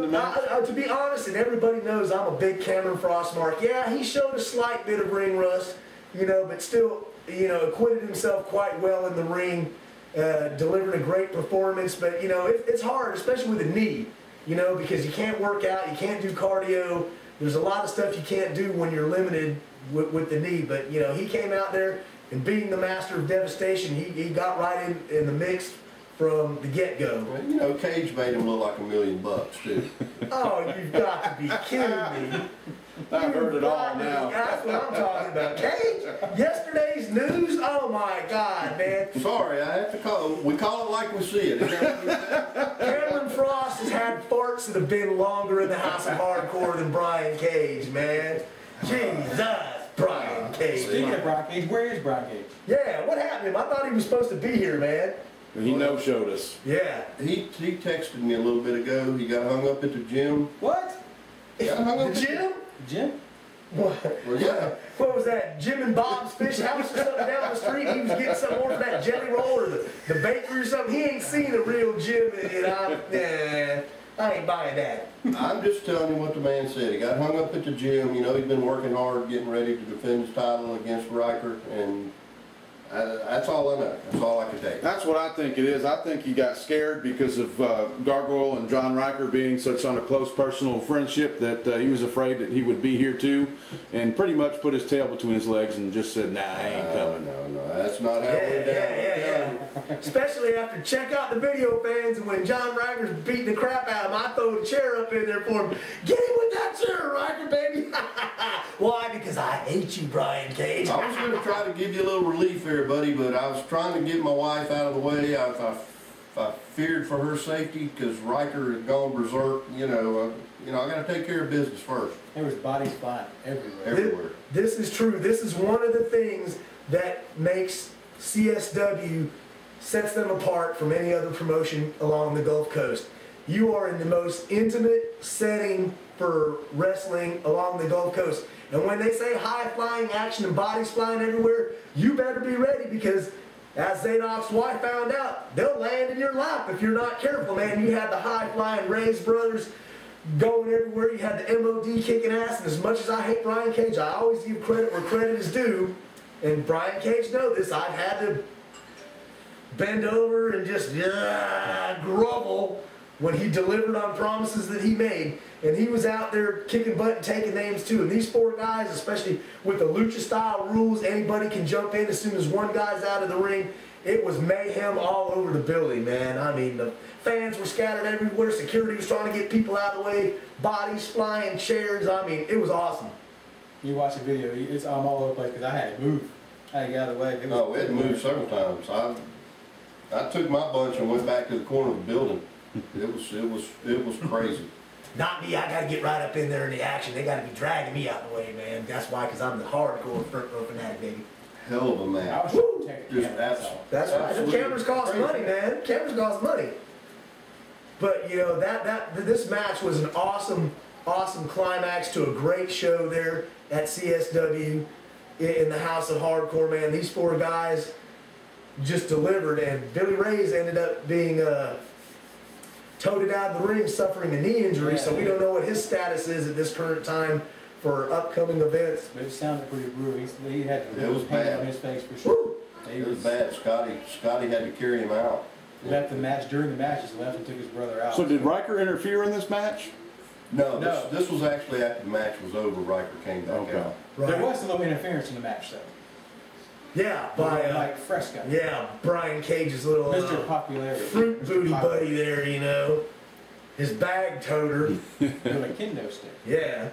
S3: the match?
S2: To be honest, and everybody knows I'm a big Cameron Frost mark. Yeah, he showed a slight bit of ring rust, you know, but still, acquitted himself quite well in the ring, delivered a great performance. But it's hard, especially with a knee, because you can't work out, you can't do cardio. There's a lot of stuff you can't do when you're limited with the knee. But he came out there and being the master of devastation, he got right in the mix from the get-go.
S5: Well, Cage made him look like $1 million too.
S2: Oh, you've got to be kidding me.
S3: I've heard it all now.
S2: That's what I'm talking about. Cage, yesterday's news, oh my God, man.
S5: Sorry, I have to call it. We call it like we see it.
S2: Cameron Frost has had farts that have been longer in the House of Hardcore than Brian Cage, man. Jesus, Brian Cage.
S4: Speaking of Brian Cage, where is Brian Cage?
S2: Yeah, what happened to him? I thought he was supposed to be here, man.
S3: He no-showed us.
S2: Yeah.
S5: He texted me a little bit ago. He got hung up at the gym.
S4: What?
S5: He got hung up
S2: The gym?
S4: Jim?
S2: What?
S5: Well, yeah.
S2: What was that? Jim and Bob's Fish House or something down the street? He was getting some more from that jelly roll or the bakery or something. He ain't seen a real Jim, and I ain't buying that.
S5: I'm just telling you what the man said. He got hung up at the gym. He's been working hard, getting ready to defend his title against Riker, and that's all I know. That's all I can take.
S3: That's what I think it is. I think he got scared because of Gargoyle and John Riker being such on a close personal friendship that he was afraid that he would be here too, and pretty much put his tail between his legs and just said, "Nah, I ain't coming."
S5: No, that's not how it went down.
S2: Yeah. Especially after check out the video, fans, and when John Riker's beating the crap out of him, I throw the chair up in there for him. Get him with that chair, Riker, baby. Why? Because I hate you, Brian Cage.
S5: I was going to try to give you a little relief here, buddy, but I was trying to get my wife out of the way. I feared for her safety because Riker had gone berserk. I got to take care of business first.
S4: There was bodies flying everywhere.
S5: Everywhere.
S2: This is true. This is one of the things that makes CSW, sets them apart from any other promotion along the Gulf Coast. You are in the most intimate setting for wrestling along the Gulf Coast. And when they say high-flying action and bodies flying everywhere, you better be ready because, as Zadok's wife found out, they'll land in your lap if you're not careful, man. You had the high-flying Reyes brothers going everywhere. You had the MOD kicking ass. And as much as I hate Brian Cage, I always give credit where credit is due. And Brian Cage knows this. I've had to bend over and just grovel when he delivered on promises that he made. And he was out there kicking butt and taking names too. And these four guys, especially with the lucha style rules, anybody can jump in as soon as one guy's out of the ring. It was mayhem all over the building, man. I mean, the fans were scattered everywhere. Security was trying to get people out of the way. Bodies flying, chairs. I mean, it was awesome.
S4: You watch the video, I'm all over the place because I had to move. I had to get out of the way.
S5: No, we had to move several times. I took my bunch and went back to the corner of the building. It was crazy.
S2: Not me. I got to get right up in there in the action. They got to be dragging me out of the way, man. That's why, because I'm the hardcore front row fanatic, baby.
S5: Hell of a match.
S4: I was trying to protect the
S5: Just
S4: camera, that's all.
S2: That's right. The cameras cost money, man. Cameras cost money. But this match was an awesome climax to a great show there at CSW in the House of Hardcore, man. These four guys just delivered, and Billy Reyes ended up being toted out of the ring suffering a knee injury, so we don't know what his status is at this current time for upcoming events.
S4: But it sounded pretty brutal. He had
S5: It was
S4: pain
S5: bad.
S4: on his face for sure.
S5: It was bad. Scotty had to carry him out.
S4: Left the match during the match. Just left and took his brother out.
S3: So did Riker interfere in this match?
S5: No,
S4: No.
S5: This was actually after the match was over. Riker came back
S3: Okay.
S5: out.
S4: There was a little interference in the match, though.
S2: Yeah, by
S4: Mike Fresco.
S2: Brian Cage's little
S4: Mr. Popularity.
S2: fruit booty buddy there, his bag toter.
S4: With a kendo stick.
S2: Yeah.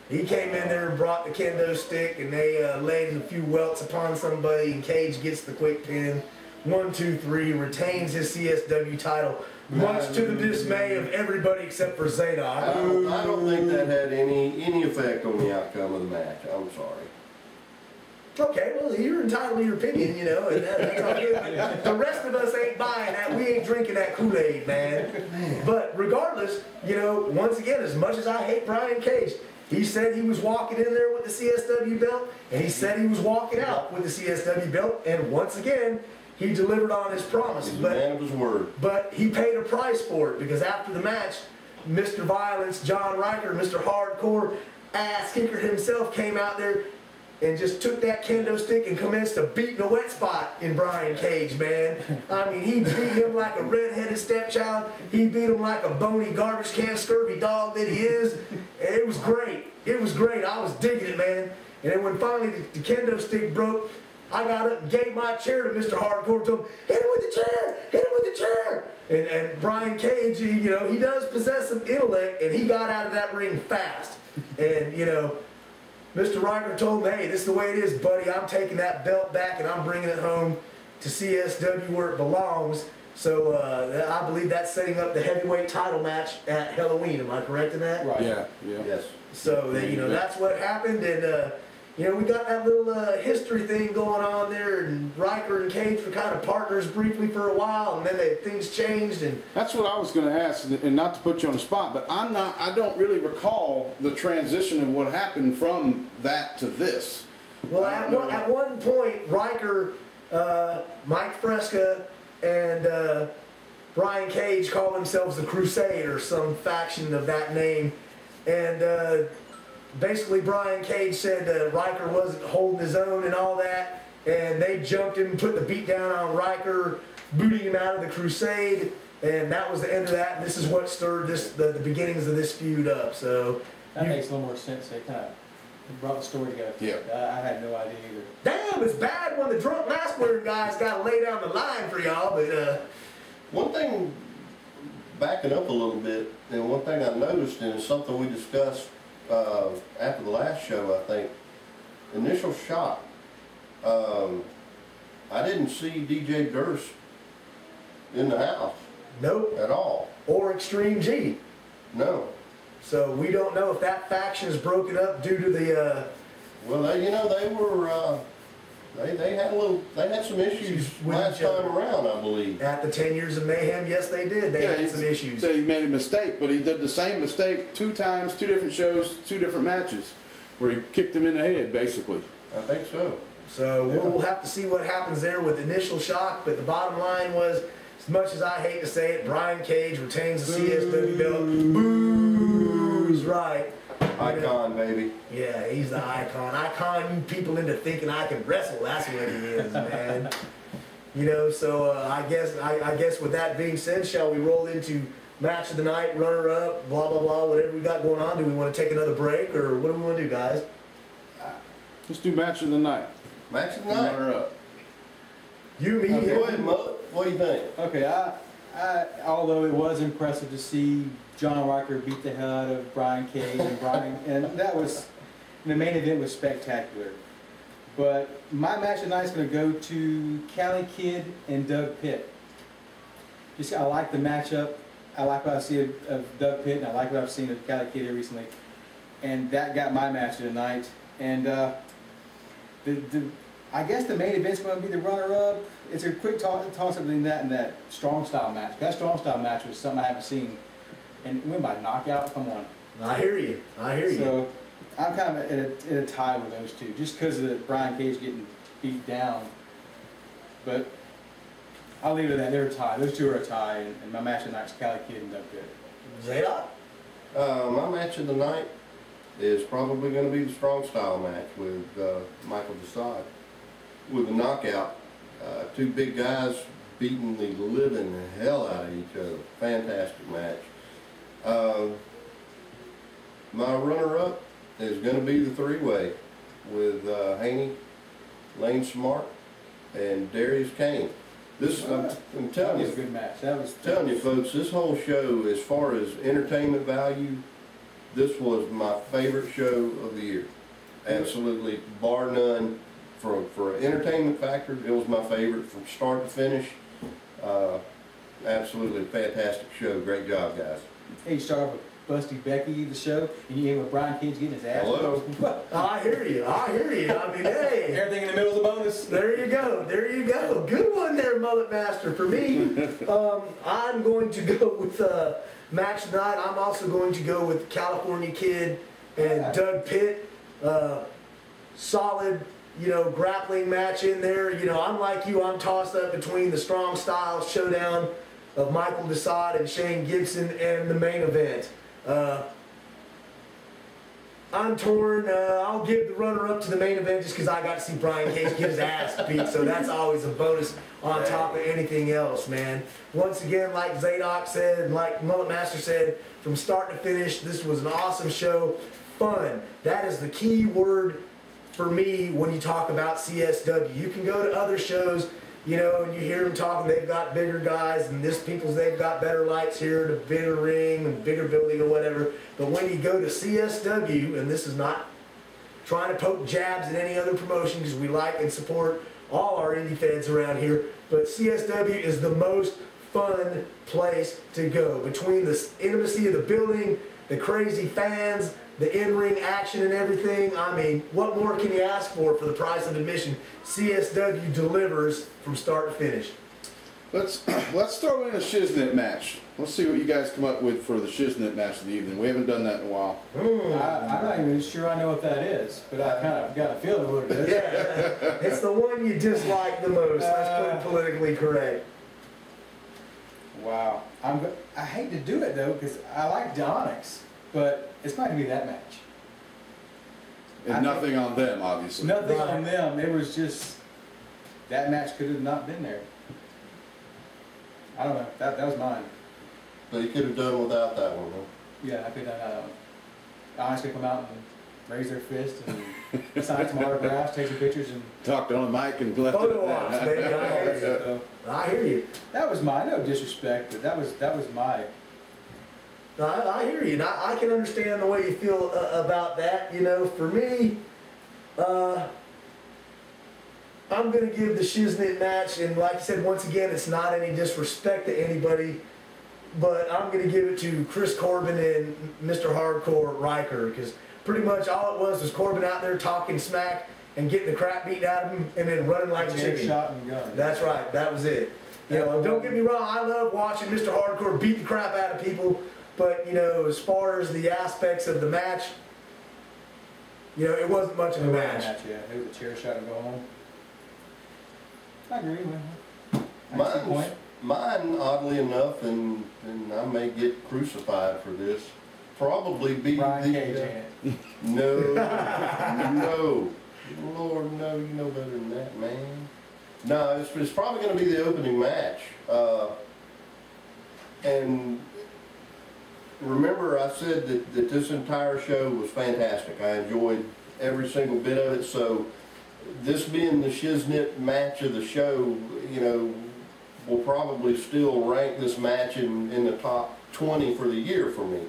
S2: He came in there and brought the kendo stick, and they laid a few welts upon somebody, and Cage gets the quick pin. 1, 2, 3, retains his CSW title, much to the dismay of everybody except for Zadok.
S5: I don't think that had any effect on the outcome of the match. I'm sorry.
S2: Okay, well, you're entitled to your opinion, and that's all good. The rest of us ain't buying that. We ain't drinking that Kool-Aid, man. But regardless, once again, as much as I hate Brian Cage, he said he was walking in there with the CSW belt, and he said he was walking out with the CSW belt, and once again, he delivered on his promise.
S5: He's a man of his word.
S2: But he paid a price for it, because after the match, Mr. Violence, John Riker, Mr. Hardcore, ass kicker himself came out there and just took that kendo stick and commenced to beat the wet spot in Brian Cage, man. I mean, he beat him like a red-headed stepchild. He beat him like a bony garbage can scurvy dog that he is. And it was great. It was great. I was digging it, man. And then when finally the kendo stick broke, I got up and gave my chair to Mr. Hardcore, told him, hit him with the chair, hit him with the chair. And Brian Cage, he does possess some intellect, and he got out of that ring fast. And, Mr. Riker told him, hey, this is the way it is, buddy. I'm taking that belt back and I'm bringing it home to CSW where it belongs. So I believe that's setting up the heavyweight title match at Halloween. Am I correct in that?
S3: Right. Yeah.
S5: Yes.
S2: So that's what happened, and we got that little history thing going on there, and Riker and Cage were kind of partners briefly for a while, and then things changed. And
S3: that's what I was going to ask, and not to put you on the spot, but I don't really recall the transition of what happened from that to this.
S2: Well, at one point, Riker, Mike Fresca, and Brian Cage called themselves the Crusade or some faction of that name, and basically Brian Cage said Riker wasn't holding his own and all that, and they jumped him and put the beat down on Riker, booting him out of the Crusade, and that was the end of that. And this is what stirred the beginnings of this feud up. So
S4: that makes a little more sense. They kind of brought the story together.
S3: Yeah.
S4: I had no idea either.
S2: Damn, it's bad when the drunk mask wearing guys got to lay down the line for y'all. But
S5: one thing, backing up a little bit, and one thing I noticed, and it's something we discussed after the last show, I think, Initial Shock. I didn't see DJ Durst in the house.
S2: Nope.
S5: At all.
S2: Or Extreme G.
S5: No.
S2: So we don't know if that faction is broken up due to the.
S5: Well, they were. They had some issues last time around, I believe.
S2: At the 10 Years of Mayhem, yes, they did. They had some issues.
S3: So he made a mistake, but he did the same mistake 2 times, 2 different shows, 2 different matches, where he kicked him in the head, basically.
S5: I think so.
S2: So we'll have to see what happens there with Initial Shock, but the bottom line was, as much as I hate to say it, Brian Cage retains the CSW belt. Boo's right.
S5: Icon, baby.
S2: Yeah, he's the icon. I con you people into thinking I can wrestle. That's what he is, man. So I guess with that being said, shall we roll into match of the night, runner up, blah blah blah, whatever we got going on? Do we want to take another break, or what do we want to do, guys?
S3: Let's do match of the night.
S5: Match of the night.
S3: Runner up.
S2: You, me,
S5: Go ahead, Mullet. What do you think?
S4: Okay, although it was impressive to see John Riker beat the hell out of Brian Cage and that was, the main event was spectacular. But my match of the night is going to go to Cali Kid and Doug Pitt. I like the matchup. I like what I see of Doug Pitt, and I like what I've seen of Cali Kid here recently. And that got my match of the night. And I guess the main event's going to be the runner-up. It's a quick toss-up between that and that strong style match. That strong style match was something I haven't seen. And it went by knockout. Come on.
S2: I hear you. So
S4: I'm kind of in a tie with those two, just because of Brian Cage getting beat down. But I'll leave it at that. They're a tie. Those two are a tie, and my match of the night is Cali Kid and Doug Pitt.
S2: Zadok?
S5: My match of the night is probably going to be the strong style match with Michael Desai. With a knockout. 2 big guys beating the living hell out of each other. Fantastic match. My runner-up is going to be the 3-way with Haney, Lane Smart, and Darius Kane. This, I'm telling you,
S4: that was a good match.
S5: Telling you folks, this whole show, as far as entertainment value, this was my favorite show of the year. Absolutely, bar none. For an entertainment factor, it was my favorite from start to finish. Absolutely fantastic show. Great job, guys.
S4: Hey, you start with Busty Becky, the show, and you end with Brian Cage getting his ass.
S5: Hello.
S2: I hear you. I mean, hey.
S4: Everything in the middle is a bonus.
S2: There you go. Good one there, Mullet Master. For me, I'm going to go with match tonight. I'm also going to go with California Kid and Doug Pitt. Solid, grappling match in there. I'm like you. I'm tossed up between the strong style showdown of Michael Desai and Shane Gibson and the main event. I'm torn. I'll give the runner-up to the main event just because I got to see Brian Cage get his ass beat, so that's always a bonus on top of anything else, man. Once again, like Zadok said, and like Mullet Master said, from start to finish, this was an awesome show. Fun. That is the key word for me when you talk about CSW. You can go to other shows, you know, and you hear them talking, they've got bigger guys, and they've got better lights here, and a bigger ring, and bigger building or whatever. But when you go to CSW, and this is not trying to poke jabs at any other promotion, because we like and support all our indie fans around here, but CSW is the most fun place to go. Between the intimacy of the building, the crazy fans, the in-ring action and everything, I mean, what more can you ask for the price of admission? CSW delivers from start to finish.
S3: Let's throw in a Shiznit match. Let's see what you guys come up with for the Shiznit match of the evening. We haven't done that in a while.
S4: I'm not even sure I know what that is, but I kind of got a feeling what it is.
S2: Yeah, it's the one you dislike the most. Let's put it politically correct.
S4: Wow. I hate to do it though, because I like Onyx, but it's not going to be that match.
S3: And nothing on them, obviously.
S4: Nothing on them. It was just, that match could have not been there. I don't know. That was mine.
S5: But he could have done without that one, huh?
S4: Yeah, I could have done that one. Onyx could come out and raise their fist and sign some autographs, take some pictures, and
S3: Talked on the mic and left
S2: Photo
S3: it at
S2: ops,
S3: that.
S2: baby. I hear you.
S4: so,
S2: I hear you.
S4: that was mine. No disrespect, but that was my.
S2: No, I hear you. And I can understand the way you feel about that. You know, for me, I'm going to give the Shiznit match, and like I said, once again, it's not any disrespect to anybody, but I'm going to give it to Chris Corbin and Mr. Hardcore Riker, because pretty much all it was Corbin out there talking smack and getting the crap beat out of him and then running like a chicken.
S4: Shot and gun.
S2: That's right. That was it. You know, don't get me wrong. I love watching Mr. Hardcore beat the crap out of people, but you know, as far as the aspects of the match, you know, it wasn't much of a match.
S4: Yeah, it was a chair shot and go home. I agree with you.
S5: Mine, oddly enough, and I may get crucified for this, probably be
S4: Brian Cage, ain't it?
S5: No, no, Lord, no, you know better than that, man. No, it's probably going to be the opening match. And remember, I said that this entire show was fantastic. I enjoyed every single bit of it. So this being the Shiznit match of the show, you know, will probably still rank this match in the top 20 for the year for me.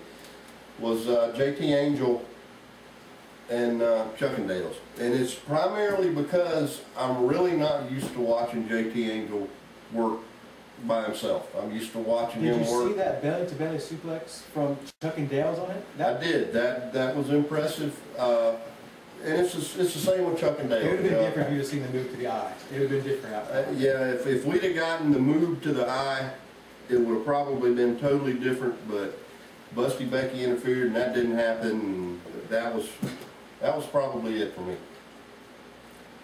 S5: Was JT Angel and Chuckendales. And it's primarily because I'm really not used to watching JT Angel work by himself. I'm used to watching him work.
S4: Did you see that belly-to-belly suplex from Chuckendales on it?
S5: I did. That was impressive. And it's the same with Chuckendales.
S4: It would have been different if you'd have seen the move to the eye. It would have been different out there.
S5: Yeah, if we'd have gotten the move to the eye, it would have probably been totally different, but Busty Becky interfered and that didn't happen. That was probably it for me.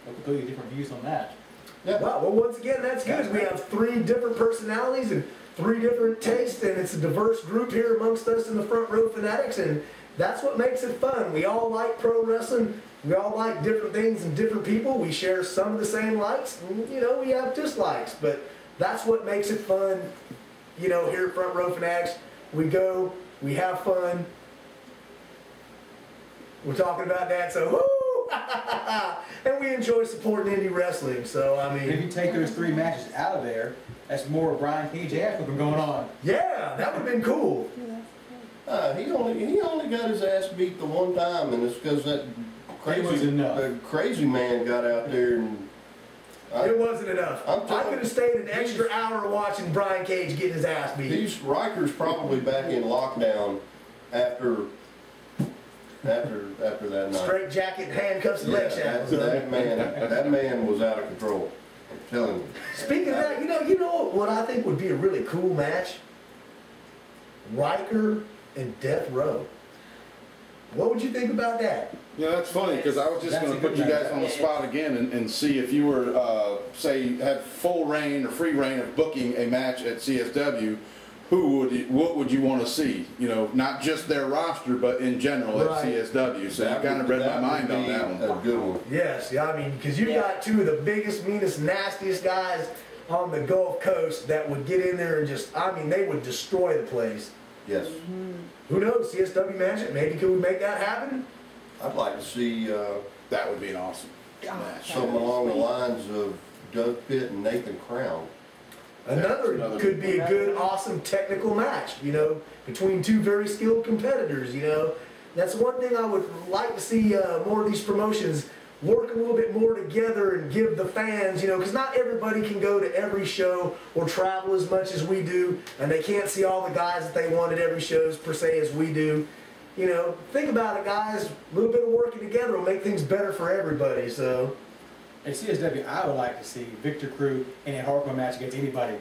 S4: Well, completely different views on that.
S5: Yeah.
S2: Wow, well, once again, that's good. We have 3 different personalities and 3 different tastes, and it's a diverse group here amongst us in the Front Row Fanatics, and that's what makes it fun. We all like pro wrestling. We all like different things and different people. We share some of the same likes, and, you know, we have dislikes, but that's what makes it fun. You know, here at Front Row Fanatics, we go, we have fun. We're talking about that, so woo! And we enjoy supporting indie wrestling, so I mean...
S4: If you take those 3 matches out of there, that's more Brian Cage ass been going on.
S2: Yeah, that would have been cool.
S5: He only got his ass beat the one time, and it's because that crazy man got out there and...
S2: It wasn't enough. I could have stayed an extra hour watching Brian Cage getting his ass beat.
S5: Riker's probably back in lockdown after that night.
S2: Straight jacket, handcuffs, and leg shackles.
S5: That man was out of control. I'm telling you.
S2: Speaking of that, you know what I think would be a really cool match? Riker and Death Row. What would you think about that?
S3: Yeah, that's funny because I was just going to put you guys on the spot again and see if you were, say, had full reign or free reign of booking a match at CSW. what would you want to see? You know, not just their roster, but in general at CSW. So you kind of read my mind on that one.
S5: A good one.
S2: Yes, yeah, I mean, because you've got two of the biggest, meanest, nastiest guys on the Gulf Coast that would get in there and just, I mean, they would destroy the place.
S5: Yes.
S2: Who knows? CSW Magic, maybe could we make that happen?
S5: I'd like to see
S3: That would be an awesome match.
S5: something along the lines of Doug Pitt and Nathan Crown.
S2: Another could be a good, awesome technical match, you know, between two very skilled competitors, you know. That's one thing I would like to see more of these promotions work a little bit more together and give the fans, you know, because not everybody can go to every show or travel as much as we do, and they can't see all the guys that they want at every show per se as we do. You know, think about it, guys. A little bit of working together will make things better for everybody, so.
S4: At CSW, I would like to see Victor Crew in a hardcore match against anybody.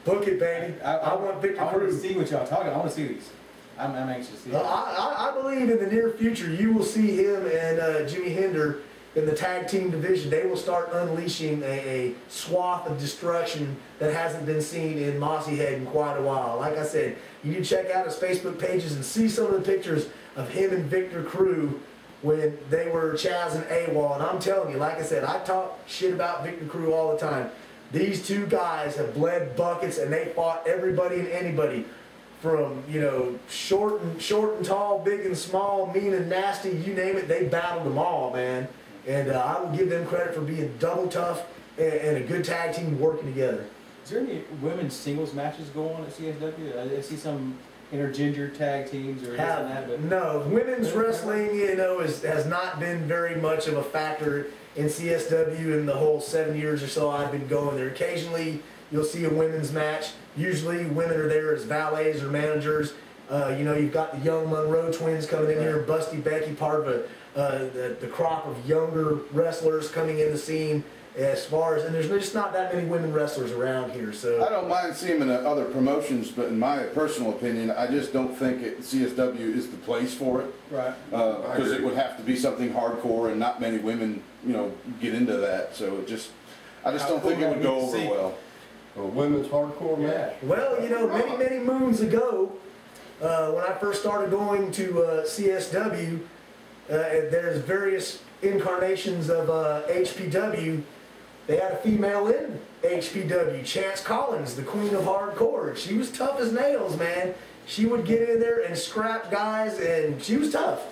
S2: Book it, baby. I want Victor Crew.
S4: I want to see what y'all talking. I want to see these. I'm anxious to see it.
S2: I believe in the near future you will see him and Jimmy Hinder in the tag team division. They will start unleashing a swath of destruction that hasn't been seen in Mossy Head in quite a while. Like I said, you need to check out his Facebook pages and see some of the pictures of him and Victor Crew when they were Chaz and AWOL. And I'm telling you, like I said, I talk shit about Victor Crew all the time. These two guys have bled buckets and they fought everybody and anybody. From, you know, short and tall, big and small, mean and nasty, you name it, they battled them all, man. And I will give them credit for being double tough and a good tag team working together.
S4: Is there any women's singles matches going on at CSW? I see some intergender tag teams or this and that. But
S2: no, women's wrestling, you know, has not been very much of a factor in CSW in the whole 7 years or so I've been going there. Occasionally, you'll see a women's match. Usually women are there as valets or managers. You know, you've got the young Monroe twins coming in here, Busty Becky, part of the crop of younger wrestlers coming in the scene. As far as, and there's just not that many women wrestlers around here. So
S3: I don't mind seeing them in other promotions, but in my personal opinion, I just don't think CSW is the place for it.
S4: right.
S3: Because it would have to be something hardcore, and not many women, you know, get into that. So it just, I just don't think it would go over well.
S5: A women's hardcore match?
S2: well, you know, many moons ago, when I first started going to CSW, there's various incarnations of HPW. They had a female in HPW, Chance Collins, the queen of hardcore. She was tough as nails, man. She would get in there and scrap guys, and she was tough.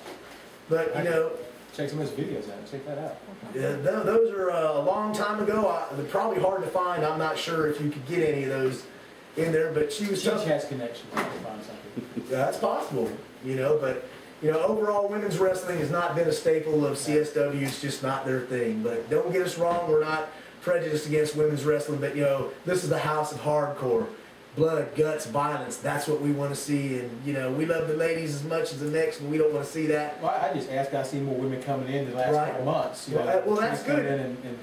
S2: But, you know,
S4: Check some of his videos out. Check that out.
S2: yeah, those are a long time ago. They're probably hard to find. I'm not sure if you could get any of those in there, but she was
S4: She
S2: tough.
S4: has connections. You can find something.
S2: Yeah, that's possible, you know, but, you know, overall women's wrestling has not been a staple of CSW. It's just not their thing. But don't get us wrong, we're not prejudiced against women's wrestling, but, you know, this is the house of hardcore. Blood, guts, violence, that's what we want to see. And, you know, we love the ladies as much as the next, and we don't want to see that.
S4: Well, I just asked. I see more women coming in the last couple months. You know,
S2: Well, that's
S4: coming
S2: good.
S4: in and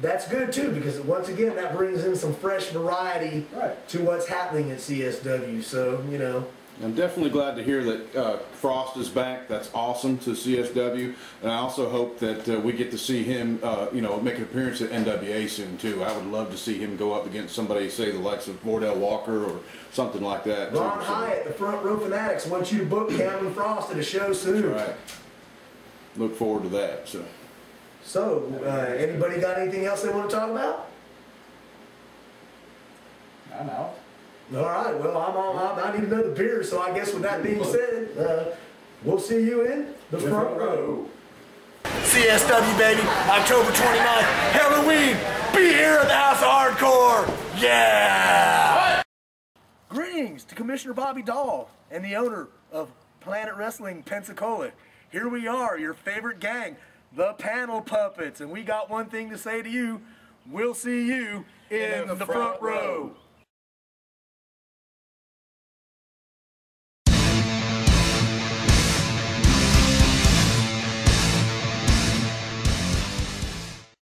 S2: That's good, too, because, once again, that brings in some fresh variety
S4: right.
S2: to what's happening at CSW. So, you know.
S3: I'm definitely glad to hear that Frost is back. That's awesome to CSW, and I also hope that we get to see him, you know, make an appearance at NWA soon too. I would love to see him go up against somebody, say the likes of Wardell Walker or something like that.
S2: Ron Hyatt, the Front Row Fanatics, wants you to book Cameron Frost at a show soon.
S3: That's right. Look forward to that.
S2: So, anybody got anything else they want to talk about?
S4: I'm out.
S2: All right, well, I need another beer, so I guess with that being said, we'll see you in the front row. CSW, baby, October 29th, Halloween, be here at the House of Hardcore, yeah! Greetings to Commissioner Bobby Dahl and the owner of Planet Wrestling Pensacola. Here we are, your favorite gang, the Panel Puppets, and we got one thing to say to you, we'll see you in the front row.